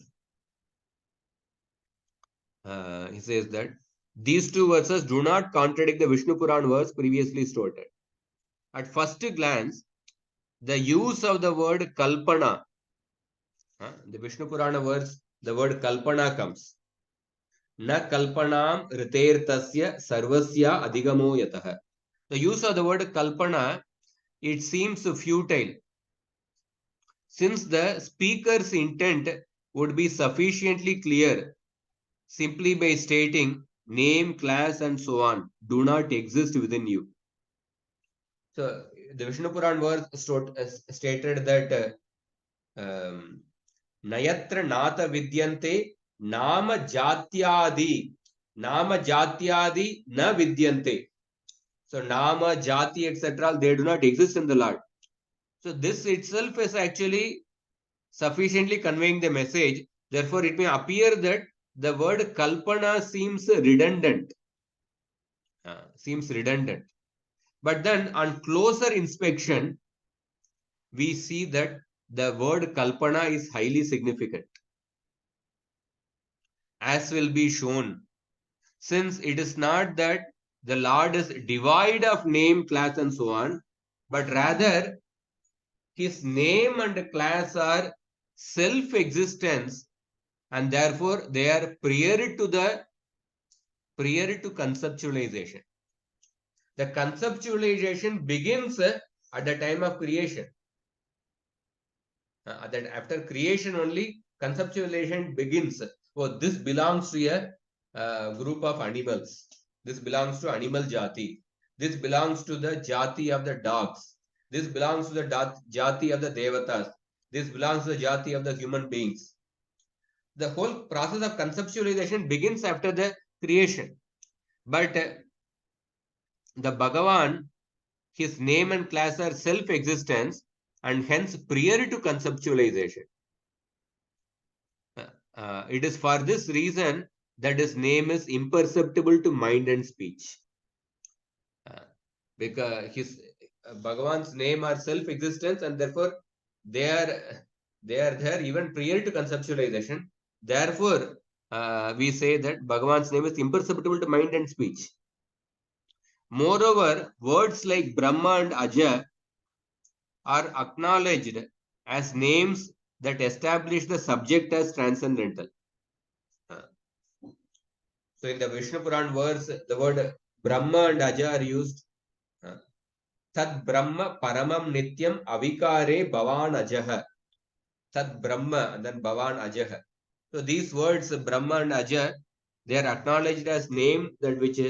says that these two verses do not contradict the Vishnu Puran verse previously stated. At first glance, the use of the word Kalpana, the Vishnu Purana verse, the word Kalpana comes. Na Kalpanam Ritertasya Sarvasya Adhigamo Yatah. The use of the word Kalpana, it seems futile, since the speaker's intent would be sufficiently clear simply by stating name, class, and so on do not exist within you. So the Vishnu Puran verse stated that Nayatra Nata Vidyante Nama Jatyadi na Vidyante. So Nama, Jati, etc., they do not exist in the Lord. So this itself is actually sufficiently conveying the message. Therefore, it may appear that the word Kalpana seems redundant. But then on closer inspection, we see that the word Kalpana is highly significant, as will be shown, since it is not that the Lord is devoid of name, class, and so on, but rather his name and class are self-existence, and therefore they are prior to conceptualization. The conceptualization begins at the time of creation. After creation only, conceptualization begins. Oh, this belongs to a group of animals. This belongs to animal jati. This belongs to the jati of the dogs. This belongs to the jati of the devatas. This belongs to the jati of the human beings. The whole process of conceptualization begins after the creation. But the Bhagavan, his name and class are self-existence and hence prior to conceptualization. It is for this reason that his name is imperceptible to mind and speech. Because his Bhagavan's name are self-existence and therefore they are there even prior to conceptualization. Therefore, we say that Bhagavan's name is imperceptible to mind and speech. Moreover, words like Brahma and Aja are acknowledged as names that establish the subject as transcendental. So in the Vishnu Puran verse, the word Brahma and Aja are used. Tad Brahma Paramam Nityam Avikare Bhavan Ajaha. Tad Brahma and then Bhavan Ajaha. So these words, Brahma and Aja, they are acknowledged as name that which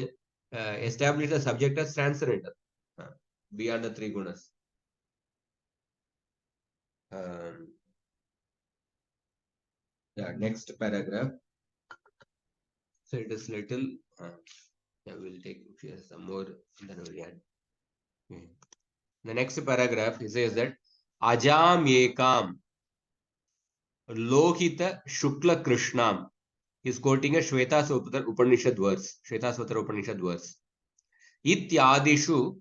establish the subject as transcendental, beyond the three gunas. Next paragraph. So it is little. We'll take some more and then we'll add. The next paragraph, he says that Ajam Ekam Lohita Shukla Krishnam. He is quoting a Shvetasvatar Upanishad verse. Shvetasvatar Upanishad verse. Ityadishu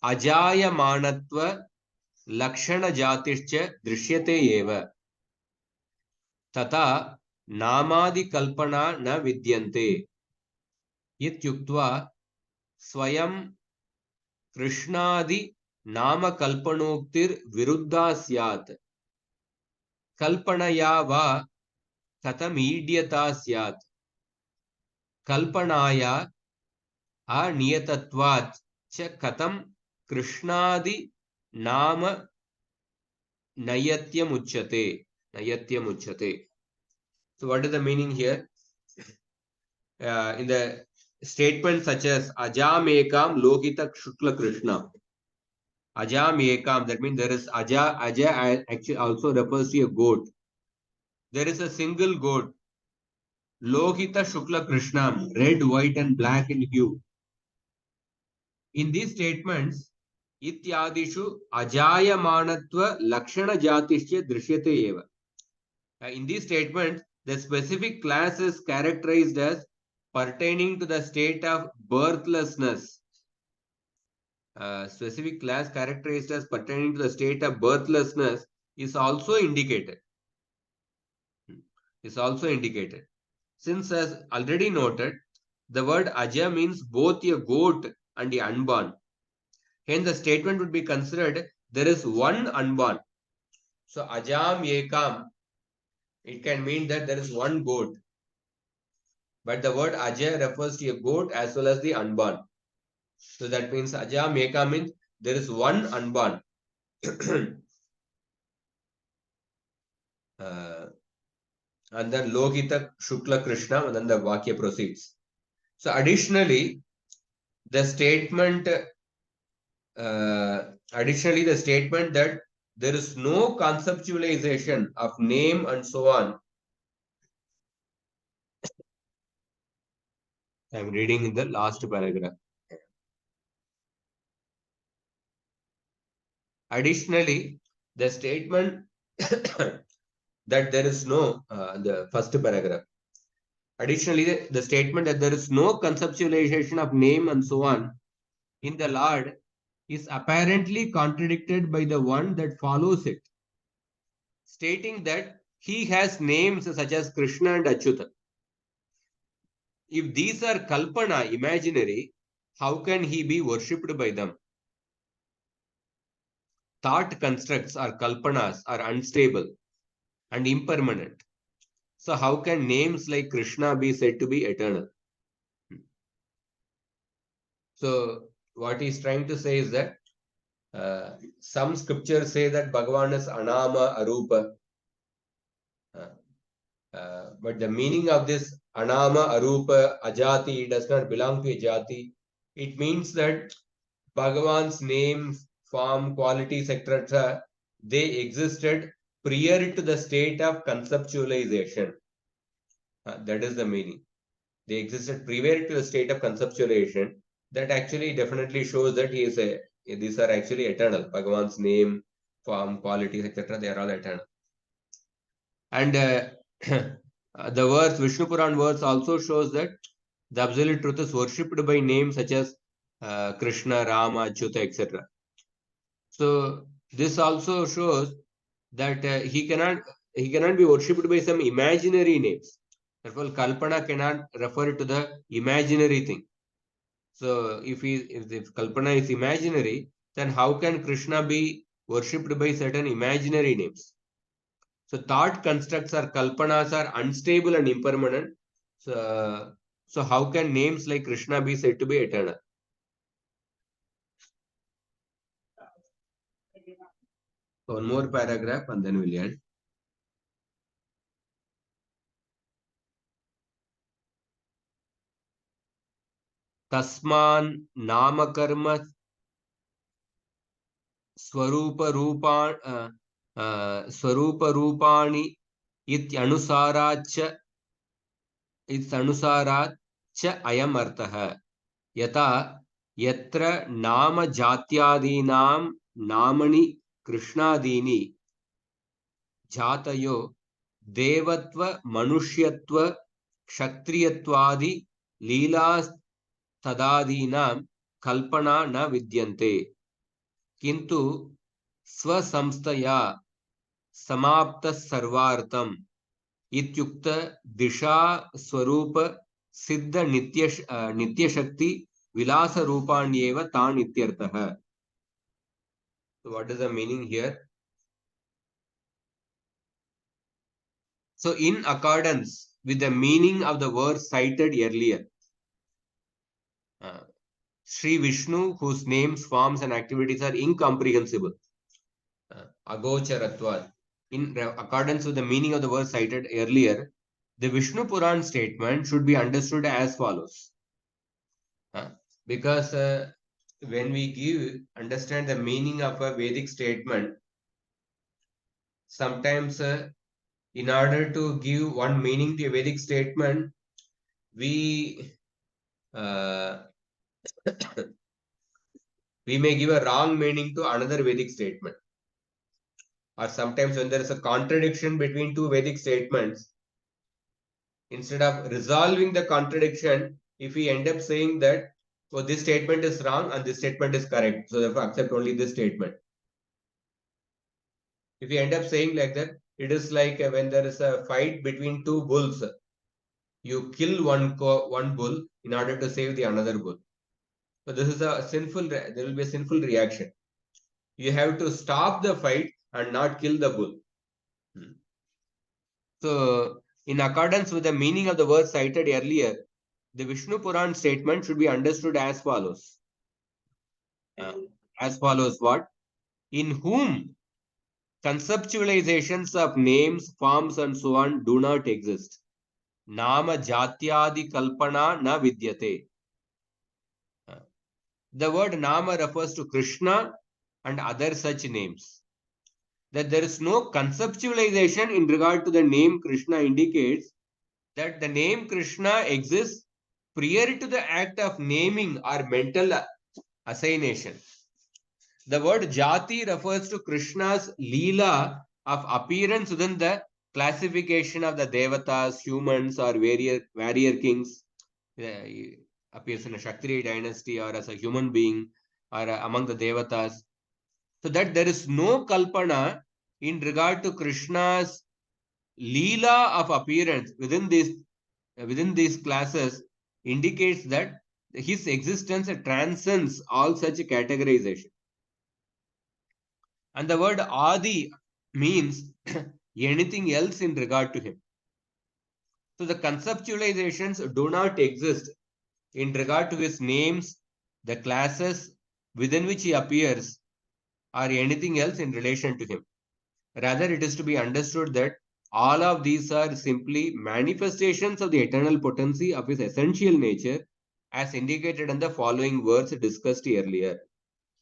Ajaya Manatva Lakshana Jatischa Drishyate Eva. तथा नामादि कल्पना न विद्यन्ते इत्युक्त्वा स्वयं कृष्णादि नामकल्पनोक्तिर्विरुद्धा स्यात् कल्पनया वा कथमीड्यता स्यात् कल्पनाया अनियतत्वात् च कथं कृष्णादि नाम नयत्यमुच्यते नयत्यमुच्यते. So what is the meaning here? In the statements such as Ajam Ekam Lohita Shukla Krishna. Ajam Ekam, that means there is Aja. Aja actually also refers to a goat. There is a single goat. Lohita Shukla Krishna, red, white, and black in hue. In these statements, Ityadishu Ajayamanatva Lakshana Jatisya Drishyate Eva. In these statements, the specific class is characterized as pertaining to the state of birthlessness. Specific class characterized as pertaining to the state of birthlessness is also indicated. Since, as already noted, the word Aja means both a goat and a unborn. Hence, the statement would be considered there is one unborn. So, Ajam Ekam, it can mean that there is one goat. But the word Aja refers to a goat as well as the unborn. So that means Ajam Ekam means there is one unborn. And then Lohita Shukla Krishna, and then the Vakya proceeds. So additionally, the statement that there is no conceptualization of name and so on. I am reading in the last paragraph. Additionally, the statement that there is no, the first paragraph. Additionally, the statement that there is no conceptualization of name and so on in the Lord is apparently contradicted by the one that follows it, stating that he has names such as Krishna and Achyuta. If these are kalpana, imaginary, how can he be worshipped by them? Thought constructs or kalpanas are unstable and impermanent. So how can names like Krishna be said to be eternal? So what he's trying to say is that some scriptures say that Bhagavan is Anama, Arupa. But the meaning of this Anama, Arupa, Ajati does not belong to a jati. It means that Bhagavan's name, form, qualities, etc., they existed prior to the state of conceptualization. That is the meaning. They existed prior to the state of conceptualization. That actually definitely shows that these are actually eternal. Bhagavan's name, form, qualities, etc., they are all eternal. And the verse, Vishnu Puran verse also shows that the absolute truth is worshipped by names such as Krishna, Rama, Achyuta, etc. So this also shows that he cannot be worshipped by some imaginary names. Therefore, Kalpana cannot refer to the imaginary thing. So if Kalpana is imaginary, then how can Krishna be worshipped by certain imaginary names? So thought constructs or kalpanas are unstable and impermanent. So how can names like Krishna be said to be eternal? One more paragraph and then we'll end. Tasman namakarma swarupa rupani ityanusarat cha ayam artah yata yatra nama jatyadinam namani krishnadini jatayo devatva manusyatva kshatriyatwadi leelas tadadinam kalpana na vidyante किंतु स्वसंस्थया समाप्त सर्वार्थम ityukta disha swarupa siddha nitya shakti vilasa rupanyeva tan ityartah. So what is the meaning here? So in accordance with the meaning of the verse cited earlier, Sri Vishnu, whose names, forms and activities are incomprehensible, agocharatvad, in accordance with the meaning of the verse cited earlier, the Vishnu Puran statement should be understood as follows. Because when we understand the meaning of a Vedic statement, sometimes in order to give one meaning to a Vedic statement, we we may give a wrong meaning to another Vedic statement. Or sometimes when there is a contradiction between two Vedic statements, instead of resolving the contradiction, if we end up saying that, oh, this statement is wrong and this statement is correct, so therefore accept only this statement. If you end up saying like that, it is like when there is a fight between two bulls, you kill one bull in order to save the another bull. So this is a sinful, there will be a sinful reaction. You have to stop the fight and not kill the bull. So in accordance with the meaning of the words cited earlier, the Vishnu Puran statement should be understood as follows. As follows what? In whom conceptualizations of names, forms and so on do not exist. Nama jatyadi kalpana na vidyate. The word Nama refers to Krishna and other such names. That there is no conceptualization in regard to the name Krishna indicates that the name Krishna exists prior to the act of naming or mental assignation. The word Jati refers to Krishna's Leela of appearance within the classification of the Devatas, humans, or warrior kings. He appears in a Kshatriya dynasty or as a human being or among the Devatas. So that there is no Kalpana in regard to Krishna's Leela of appearance within these classes indicates that his existence transcends all such categorization. And the word Adi means anything else in regard to him. So the conceptualizations do not exist in regard to his names, the classes within which he appears, or anything else in relation to him. Rather, it is to be understood that all of these are simply manifestations of the eternal potency of his essential nature, as indicated in the following words discussed earlier.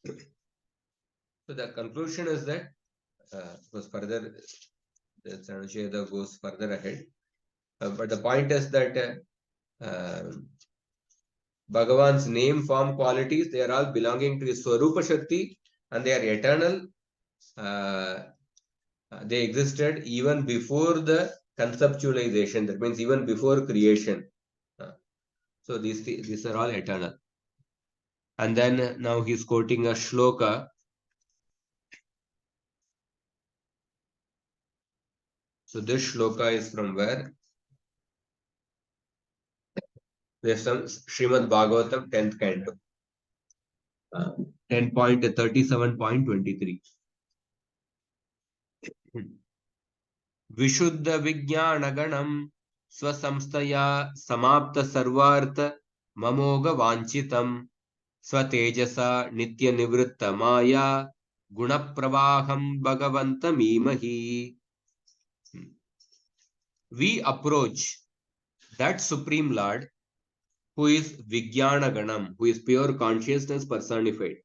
So the conclusion is that goes further. The anuccheda goes further ahead, but the point is that Bhagavan's name, form, qualities, they are all belonging to his Swarupa Shakti and they are eternal. They existed even before the conceptualization, that means even before creation. So these are all eternal. And then now he's quoting a shloka. So this shloka is from where? There's some Srimad Bhagavatam 10th canto. 10.37.23. विशुद्ध विज्ञान गणम स्वसंस्थया समाप्त सर्वार्थ ममोघ वांछितम स्वतेजसा नित्य निवृत्त माया गुण प्रवाहम भगवंतमीमहि. We approach that Supreme Lord who is Vijnana Ganam, who is pure consciousness personified,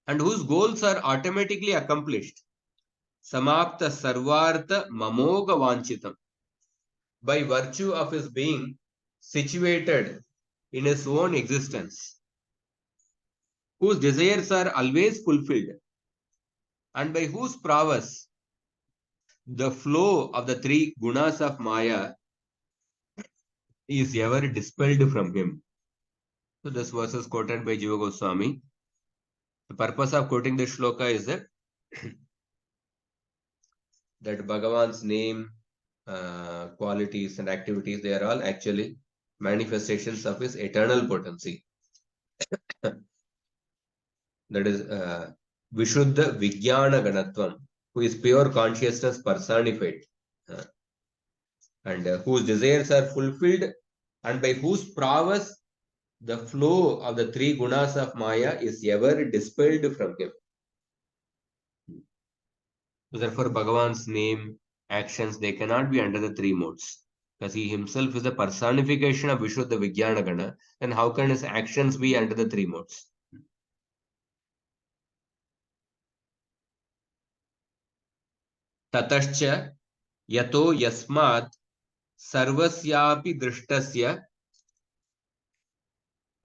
and whose goals are automatically accomplished. Samapta Sarvartha Mamoga Vanchitam, by virtue of his being situated in his own existence, whose desires are always fulfilled, and by whose prowess the flow of the three gunas of Maya is ever dispelled from him. So this verse is quoted by Jiva Goswami. The purpose of quoting this shloka is that Bhagavan's name, qualities and activities, they are all actually manifestations of his eternal potency. That is Vishuddha Vijnana Ganatvam, who is pure consciousness personified, and whose desires are fulfilled, and by whose prowess the flow of the three gunas of Maya is ever dispelled from him. So therefore, Bhagavan's name, actions, they cannot be under the three modes. Because he himself is the personification of Vishuddha Vijnana Gana, then how can his actions be under the three modes? Tatascha yato yasmat sarvasyapi drishtasya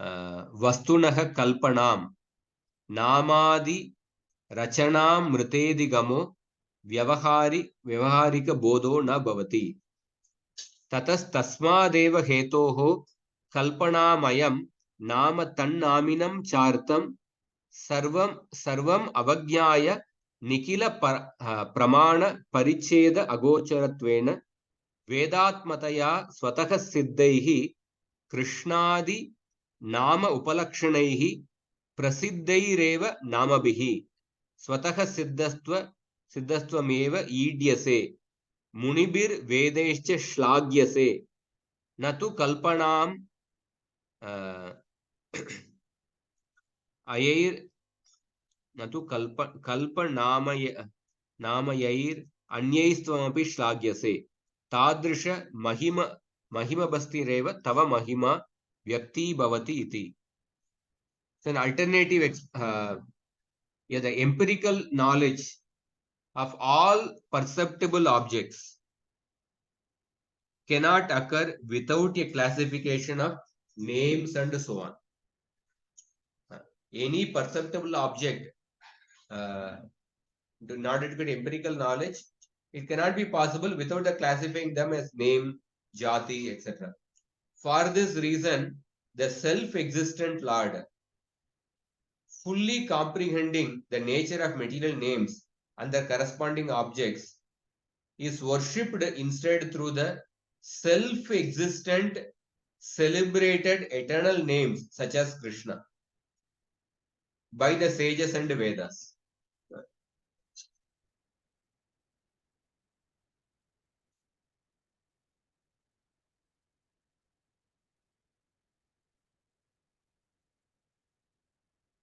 vastunaha kalpanam namadi rachanam mritedigamo vyavaharika bodo na bhavati. ततस्तस्मादेव हेतोः कल्पनामयं नाम तन्नामिनं चार्तं सर्वम् अवज्ञाय निखिल प्रमाण परिच्छेद अगोचरत्वेन वेदात्मतया स्वतः सिद्धैः कृष्णादि नाम उपलक्षणैः प्रसिद्धैरेव नामभिः स्वतः सिद्धत्वमेव ईड्यसे मुनिभिर वेदैश्च श्लाघ्यसे न तु कल्पनाम अयैर न तु नामयैर अन्यैस्त्वमपि श्लाघ्यसे तादृश महिमबस्तिरेव तव महिमा व्यक्ति भवति इति. So an alternative the empirical knowledge of all perceptible objects cannot occur without a classification of names and so on. Any perceptible object, in order to get empirical knowledge, it cannot be possible without classifying them as name, jati, etc. For this reason, the self-existent Lord, fully comprehending the nature of material names and their corresponding objects, is worshipped instead through the self-existent, celebrated eternal names such as Krishna by the sages and Vedas.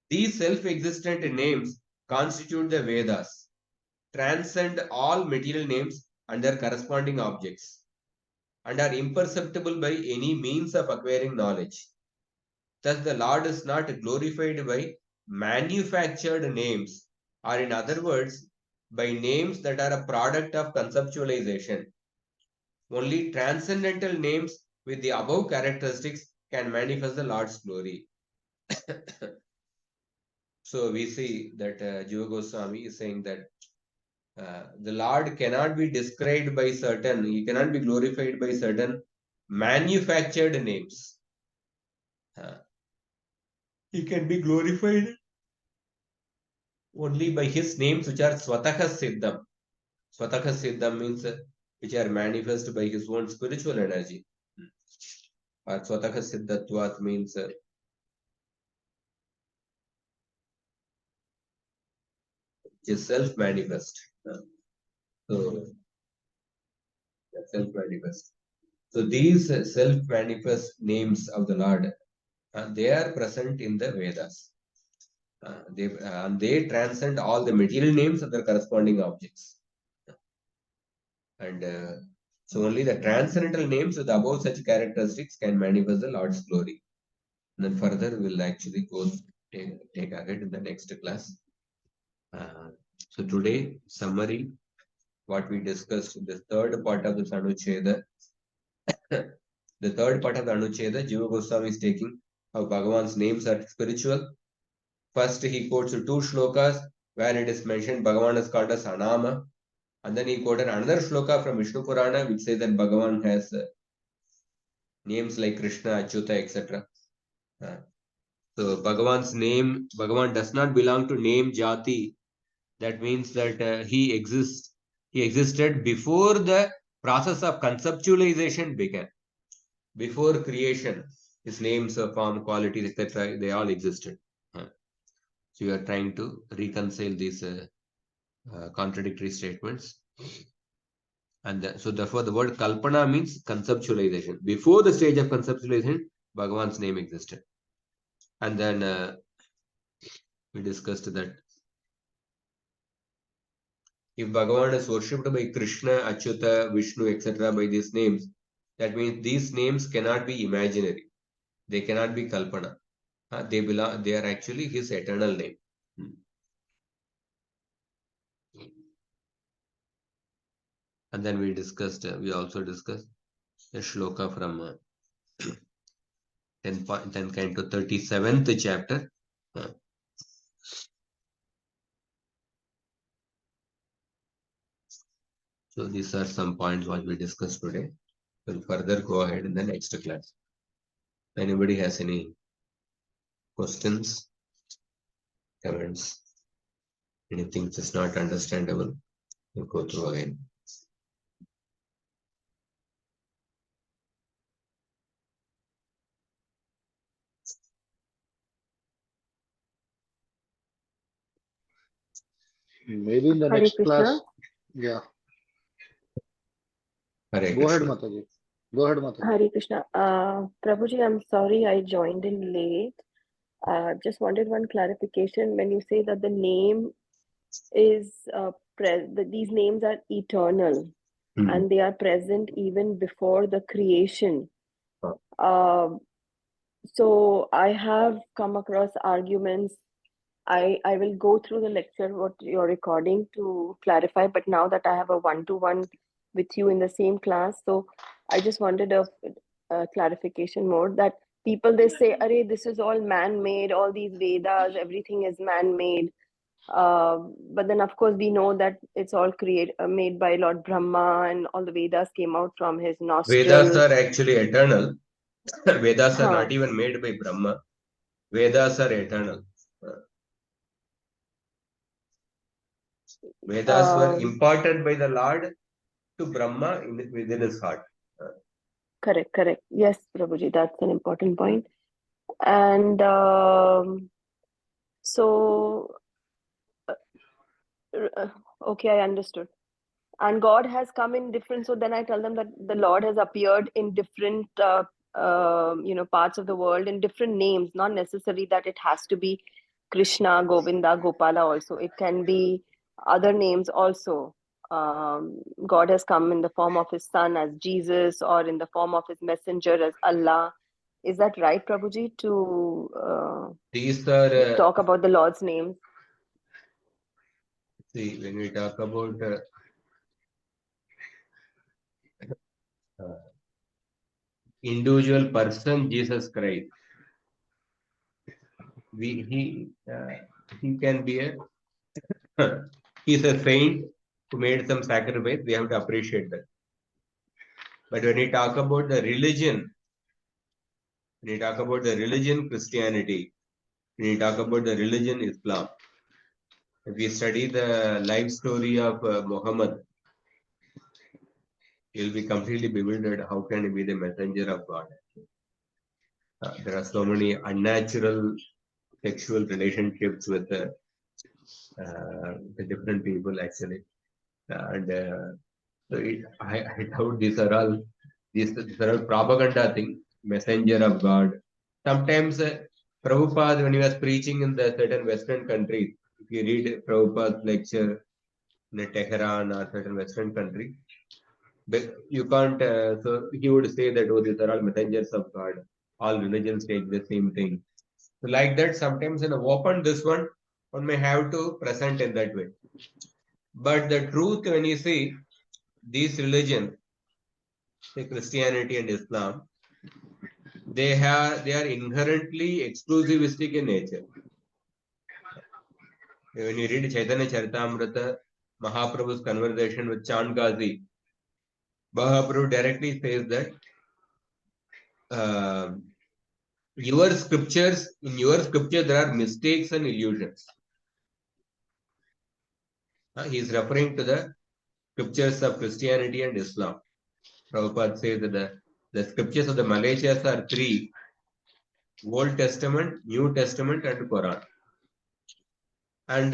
These self-existent names constitute the Vedas, transcend all material names and their corresponding objects, and are imperceptible by any means of acquiring knowledge. Thus, the Lord is not glorified by manufactured names, or in other words, by names that are a product of conceptualization. Only transcendental names with the above characteristics can manifest the Lord's glory. So we see that Jiva Goswami is saying that the Lord cannot be described by certain, he cannot be glorified by certain manufactured names. He can be glorified only by his names which are Swataha Siddham. Swataha Siddham means which are manifest by his own spiritual energy. Or Swataha Siddhatvat means is self-manifest. So, self-manifest. So these self-manifest names of the Lord, they are present in the Vedas. They transcend all the material names of their corresponding objects. And so only the transcendental names with above such characteristics can manifest the Lord's glory. And then further we'll actually go take ahead in the next class. So today, summary, what we discussed, the third part of the anuccheda. The third part of the anuccheda, Jiva Goswami is taking how Bhagavan's names are spiritual. First, he quotes two shlokas where it is mentioned Bhagavan is called as Anama. And then he quoted another shloka from Vishnu Purana which says that Bhagavan has names like Krishna, Achyuta, etc. So Bhagavan's name, Bhagavan does not belong to name jati. That means that he existed before the process of conceptualization began. Before creation, his names, form, qualities, etc., they all existed. So you are trying to reconcile these contradictory statements. And so therefore the word kalpana means conceptualization. Before the stage of conceptualization, Bhagavan's name existed. And then we discussed that if Bhagavan is worshipped by Krishna, Achyuta, Vishnu, etc. by these names, that means these names cannot be imaginary. They cannot be kalpana. They are actually his eternal name. And then we also discussed a shloka from 10 kind to 37th chapter. So these are some points what we discussed today. We'll further go ahead in the next class. Anybody has any questions, comments, anything that's not understandable, we'll go through again. Maybe in the Hare next Krishna. class. Yeah. Hare Go ahead, Krishna. Mataji. Go ahead, Mataji. Hare Krishna. Prabhuji, I'm sorry I joined in late. Just wanted one clarification. When you say that the name is these names are eternal and they are present even before the creation. So I have come across arguments. I will go through the lecture, what you're recording, to clarify. But now that I have a one-to-one with you in the same class, so I just wanted a clarification more that people, they say, "Arey, this is all man-made. All these Vedas, everything is man-made." But then, of course, we know that it's all made by Lord Brahma, and all the Vedas came out from his nostrils. Vedas are actually eternal. Vedas are not even made by Brahma. Vedas are eternal. Vedas were imparted by the Lord to Brahma within his heart. Correct. Yes, Prabhuji, that's an important point. And so, okay, I understood. And God has come in different. So then I tell them that the Lord has appeared in different, parts of the world in different names. Not necessarily that it has to be Krishna, Govinda, Gopala. Also, it can be other names also. God has come in the form of his son as Jesus, or in the form of his messenger as Allah. Is that right, Prabhuji, to These are talk about the Lord's names? See, when we talk about individual person, Jesus Christ, he can be he's a saint who made some sacrifice. We have to appreciate that. But when we talk about the religion, Christianity, when we talk about the religion, Islam, if we study the life story of Muhammad, you'll be completely bewildered. How can he be the messenger of God? There are so many unnatural sexual relationships with the different people, actually. And I doubt these are all propaganda thing, messenger of God. Sometimes Prabhupada, when he was preaching in the certain Western countries, if you read Prabhupada's lecture in Tehran or certain Western country, but you can't, so he would say that, oh, these are all messengers of God. All religions take the same thing. So like that, sometimes in a open this one may have to present in that way. But the truth, when you see these religions, say Christianity and Islam, they are inherently exclusivistic in nature. When you read Chaitanya Charitamrita, Mahaprabhu's conversation with Chandgazi, Mahaprabhu directly says that in your scriptures there are mistakes and illusions. He is referring to the scriptures of Christianity and Islam. Prabhupada says that the scriptures of the Malaysias are three: Old Testament, New Testament, and Quran. And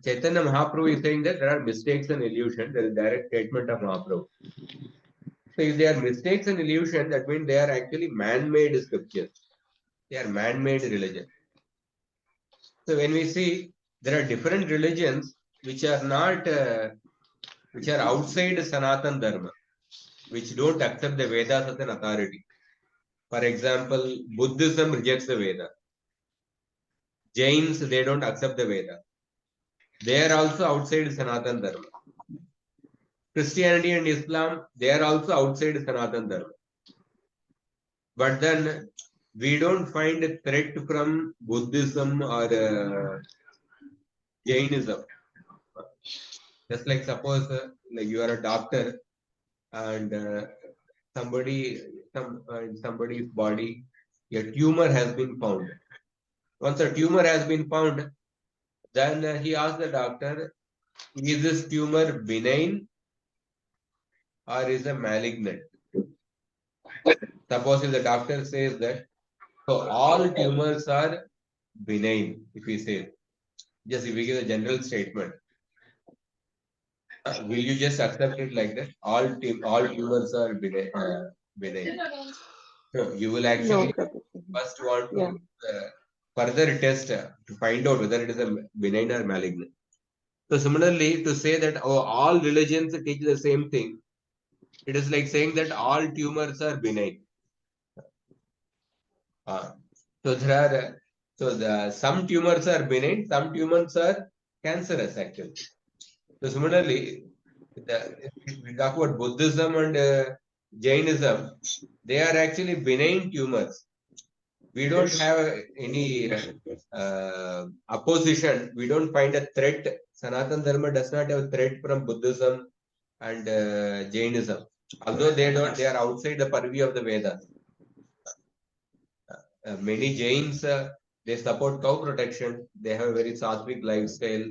Chaitanya Mahaprabhu is saying that there are mistakes and illusion. There is direct statement of Mahaprabhu. So if they are mistakes and illusion, that means they are actually man-made scriptures. They are man-made religion. So when we see there are different religions which are not, which are outside Sanatan Dharma, which don't accept the Vedas as an authority. For example, Buddhism rejects the Veda. Jains, they don't accept the Veda. They are also outside Sanatan Dharma. Christianity and Islam, they are also outside Sanatan Dharma. But then we don't find a threat from Buddhism or Jainism. Just like suppose like you are a doctor and in somebody's body a tumor has been found. Once a tumor has been found, then he asks the doctor, is this tumor benign or is it malignant? Suppose if the doctor says that, so all tumors are benign, if he says, just if we give a general statement, will you just accept it like that? All tumors are benign. Benign. No, you will No, actually Prabhuji. first want Yeah. to further test to find out whether it is a benign or malignant. So similarly, to say that all religions teach the same thing, it is like saying that all tumors are benign. So there are some tumors are benign, some tumors are cancerous actually. So similarly, if we talk about Buddhism and Jainism, they are actually benign tumors. We don't have any opposition. We don't find a threat. Sanatan Dharma does not have a threat from Buddhism and Jainism. Although they are outside the purview of the Vedas. Many Jains, they support cow protection. They have a very sattvic lifestyle,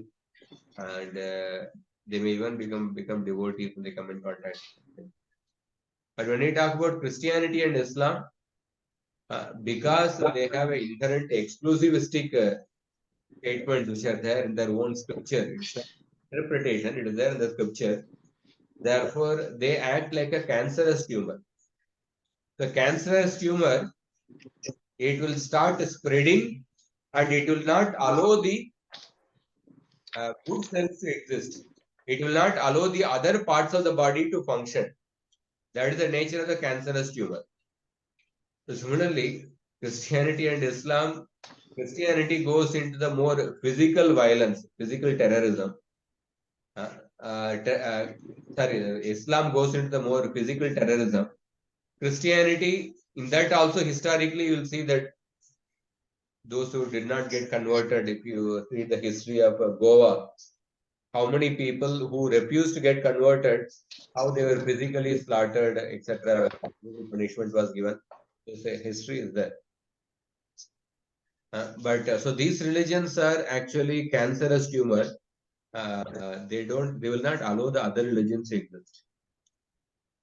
and they may even become devotees when they come in contact. But when we talk about Christianity and Islam, because they have an inherent exclusivistic statements which are there in their own scripture, it's an interpretation, it is there in the scripture. Therefore, they act like a cancerous tumor. The cancerous tumor, it will start spreading and it will not allow the good cells to exist. It will not allow the other parts of the body to function. That is the nature of the cancerous tumor. So similarly, Christianity and Islam, Christianity goes into the more physical violence, physical terrorism. Islam goes into the more physical terrorism. Christianity, in that also historically, you will see that those who did not get converted, if you see the history of Goa, how many people who refused to get converted, how they were physically slaughtered, etc. Punishment was given. So history is there. But so these religions are actually cancerous tumors. They will not allow the other religions to exist.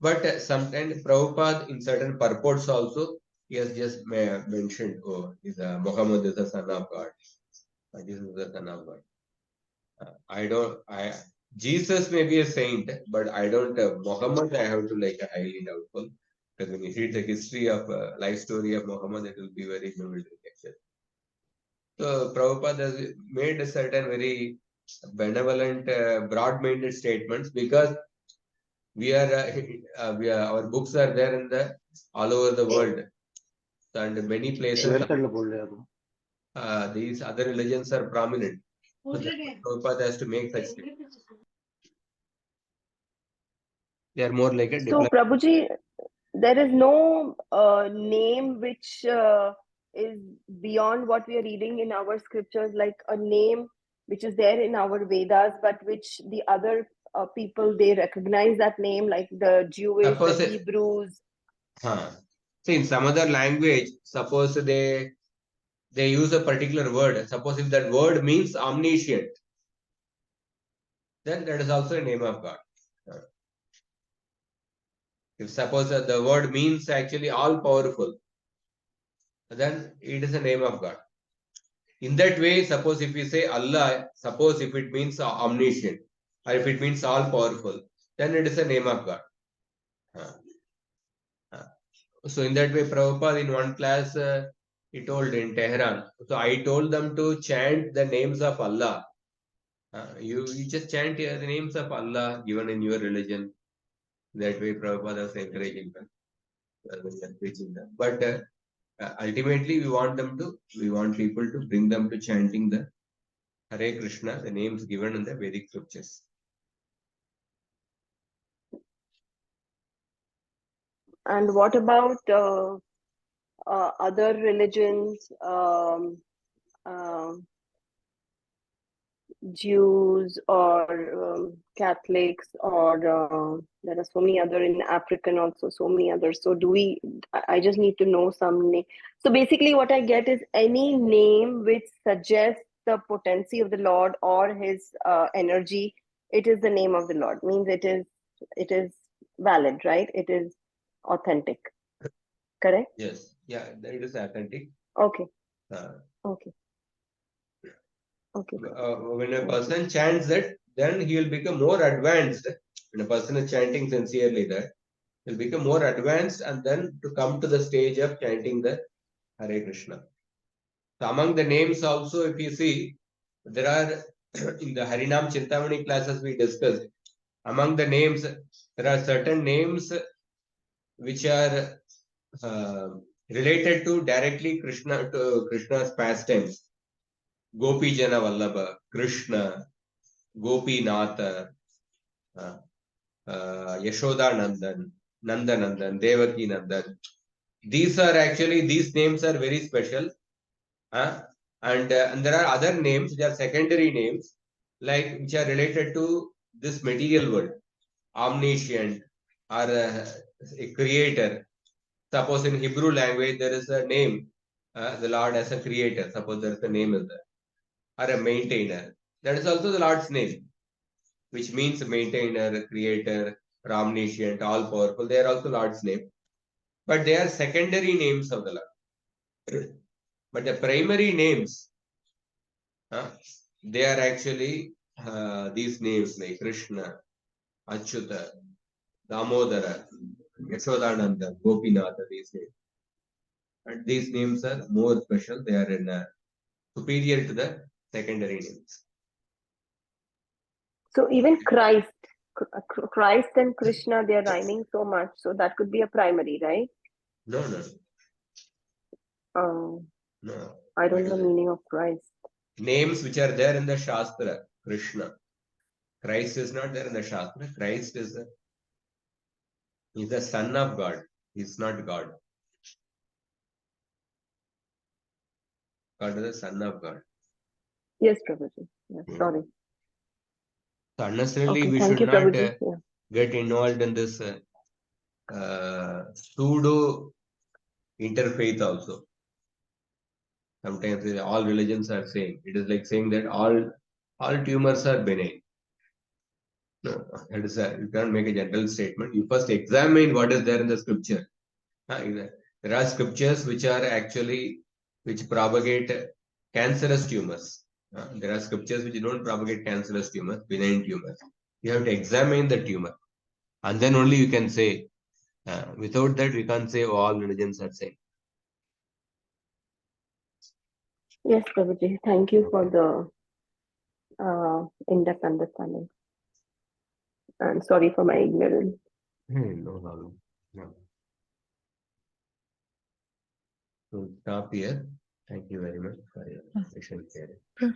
But sometimes Prabhupada in certain purports also, he has just mentioned, Muhammad is the son of God. This is the son of God. Jesus may be a saint, but I don't, Muhammad I have to like highly doubtful. Because when you read the history of life story of Muhammad, it will be very bewildering actually. So Prabhupada has made a certain very benevolent, broad-minded statements because our books are there in the all over the world and many places. These other religions are prominent. So Prabhupada has to make such statements. They are more like a So, Prabhuji, there is no name which is beyond what we are reading in our scriptures, like a name which is there in our Vedas, but which the other people, they recognize that name, like the Jewish, the Hebrews. See, in some other language, suppose they use a particular word. Suppose if that word means omniscient, then that is also a name of God. If suppose the word means actually all powerful, then it is a name of God. In that way, suppose if we say Allah, suppose if it means omniscient or if it means all powerful, then it is a name of God. So in that way, Prabhupada in one class, he told in Tehran. So I told them to chant the names of Allah. You just chant the names of Allah given in your religion. That way, Prabhupada was encouraging them, preaching them. But ultimately, we want people to bring them to chanting the Hare Krishna, the names given in the Vedic scriptures. And what about other religions, Jews or Catholics, or there are so many other in African also, so many others. So I just need to know some name. So basically what I get is any name which suggests the potency of the Lord or his energy, it is the name of the Lord. Means it is valid, right? It is authentic. Correct? Yes. Yeah, it is authentic. Okay. Uh, Okay. Okay. When a person chants that, then he will become more advanced. When a person is chanting sincerely that, he'll become more advanced and then to come to the stage of chanting the Hare Krishna. So among the names also, if you see, there are in the Harinam Chintamani classes we discussed. Among the names, there are certain names which are related to directly to Krishna's pastimes. Gopi Jana Vallabha, Krishna, Gopinatha, Yashoda Nandan, Nandanandan, Devaki Nandan. These names are very special. And there are other names which are secondary names, like which are related to this material world. Omniscient or a creator. Suppose in Hebrew language there is a name, the Lord as a creator. Suppose there is a name is there, or a maintainer. That is also the Lord's name, which means maintainer, creator, omniscient, all powerful. They are also Lord's name, but they are secondary names of the Lord. But the primary names, they are actually these names like Krishna, Achyuta, Damodara, Yashodananda, Gopinatha, these names. And these names are more special. They are superior to the secondary names. So even Christ and Krishna, they are rhyming so much. So that could be a primary, right? No. No. I don't know the meaning of Christ. Names which are there in the Shastra, Krishna. Christ is not there in the Shastra. Christ is the son of God. He's not God. God is the son of God. Yes, Prabhuji. Yes, sorry. So unnecessarily Okay, we thank should you, not Prabhuji. get involved in this pseudo interfaith also. Sometimes all religions are saying, it is like saying that all tumors are benign. No, you can't make a general statement. You first examine what is there in the scripture. There are scriptures which propagate cancerous tumors. There are scriptures which don't propagate cancerous tumors, benign tumors. You have to examine the tumor, and then only you can say. Without that, we can't say all religions are same. Yes, Prabhuji. Thank you for the in-depth understanding. And sorry for my ignorance. No problem. No. So stop here. Thank you very much for your patient hearing.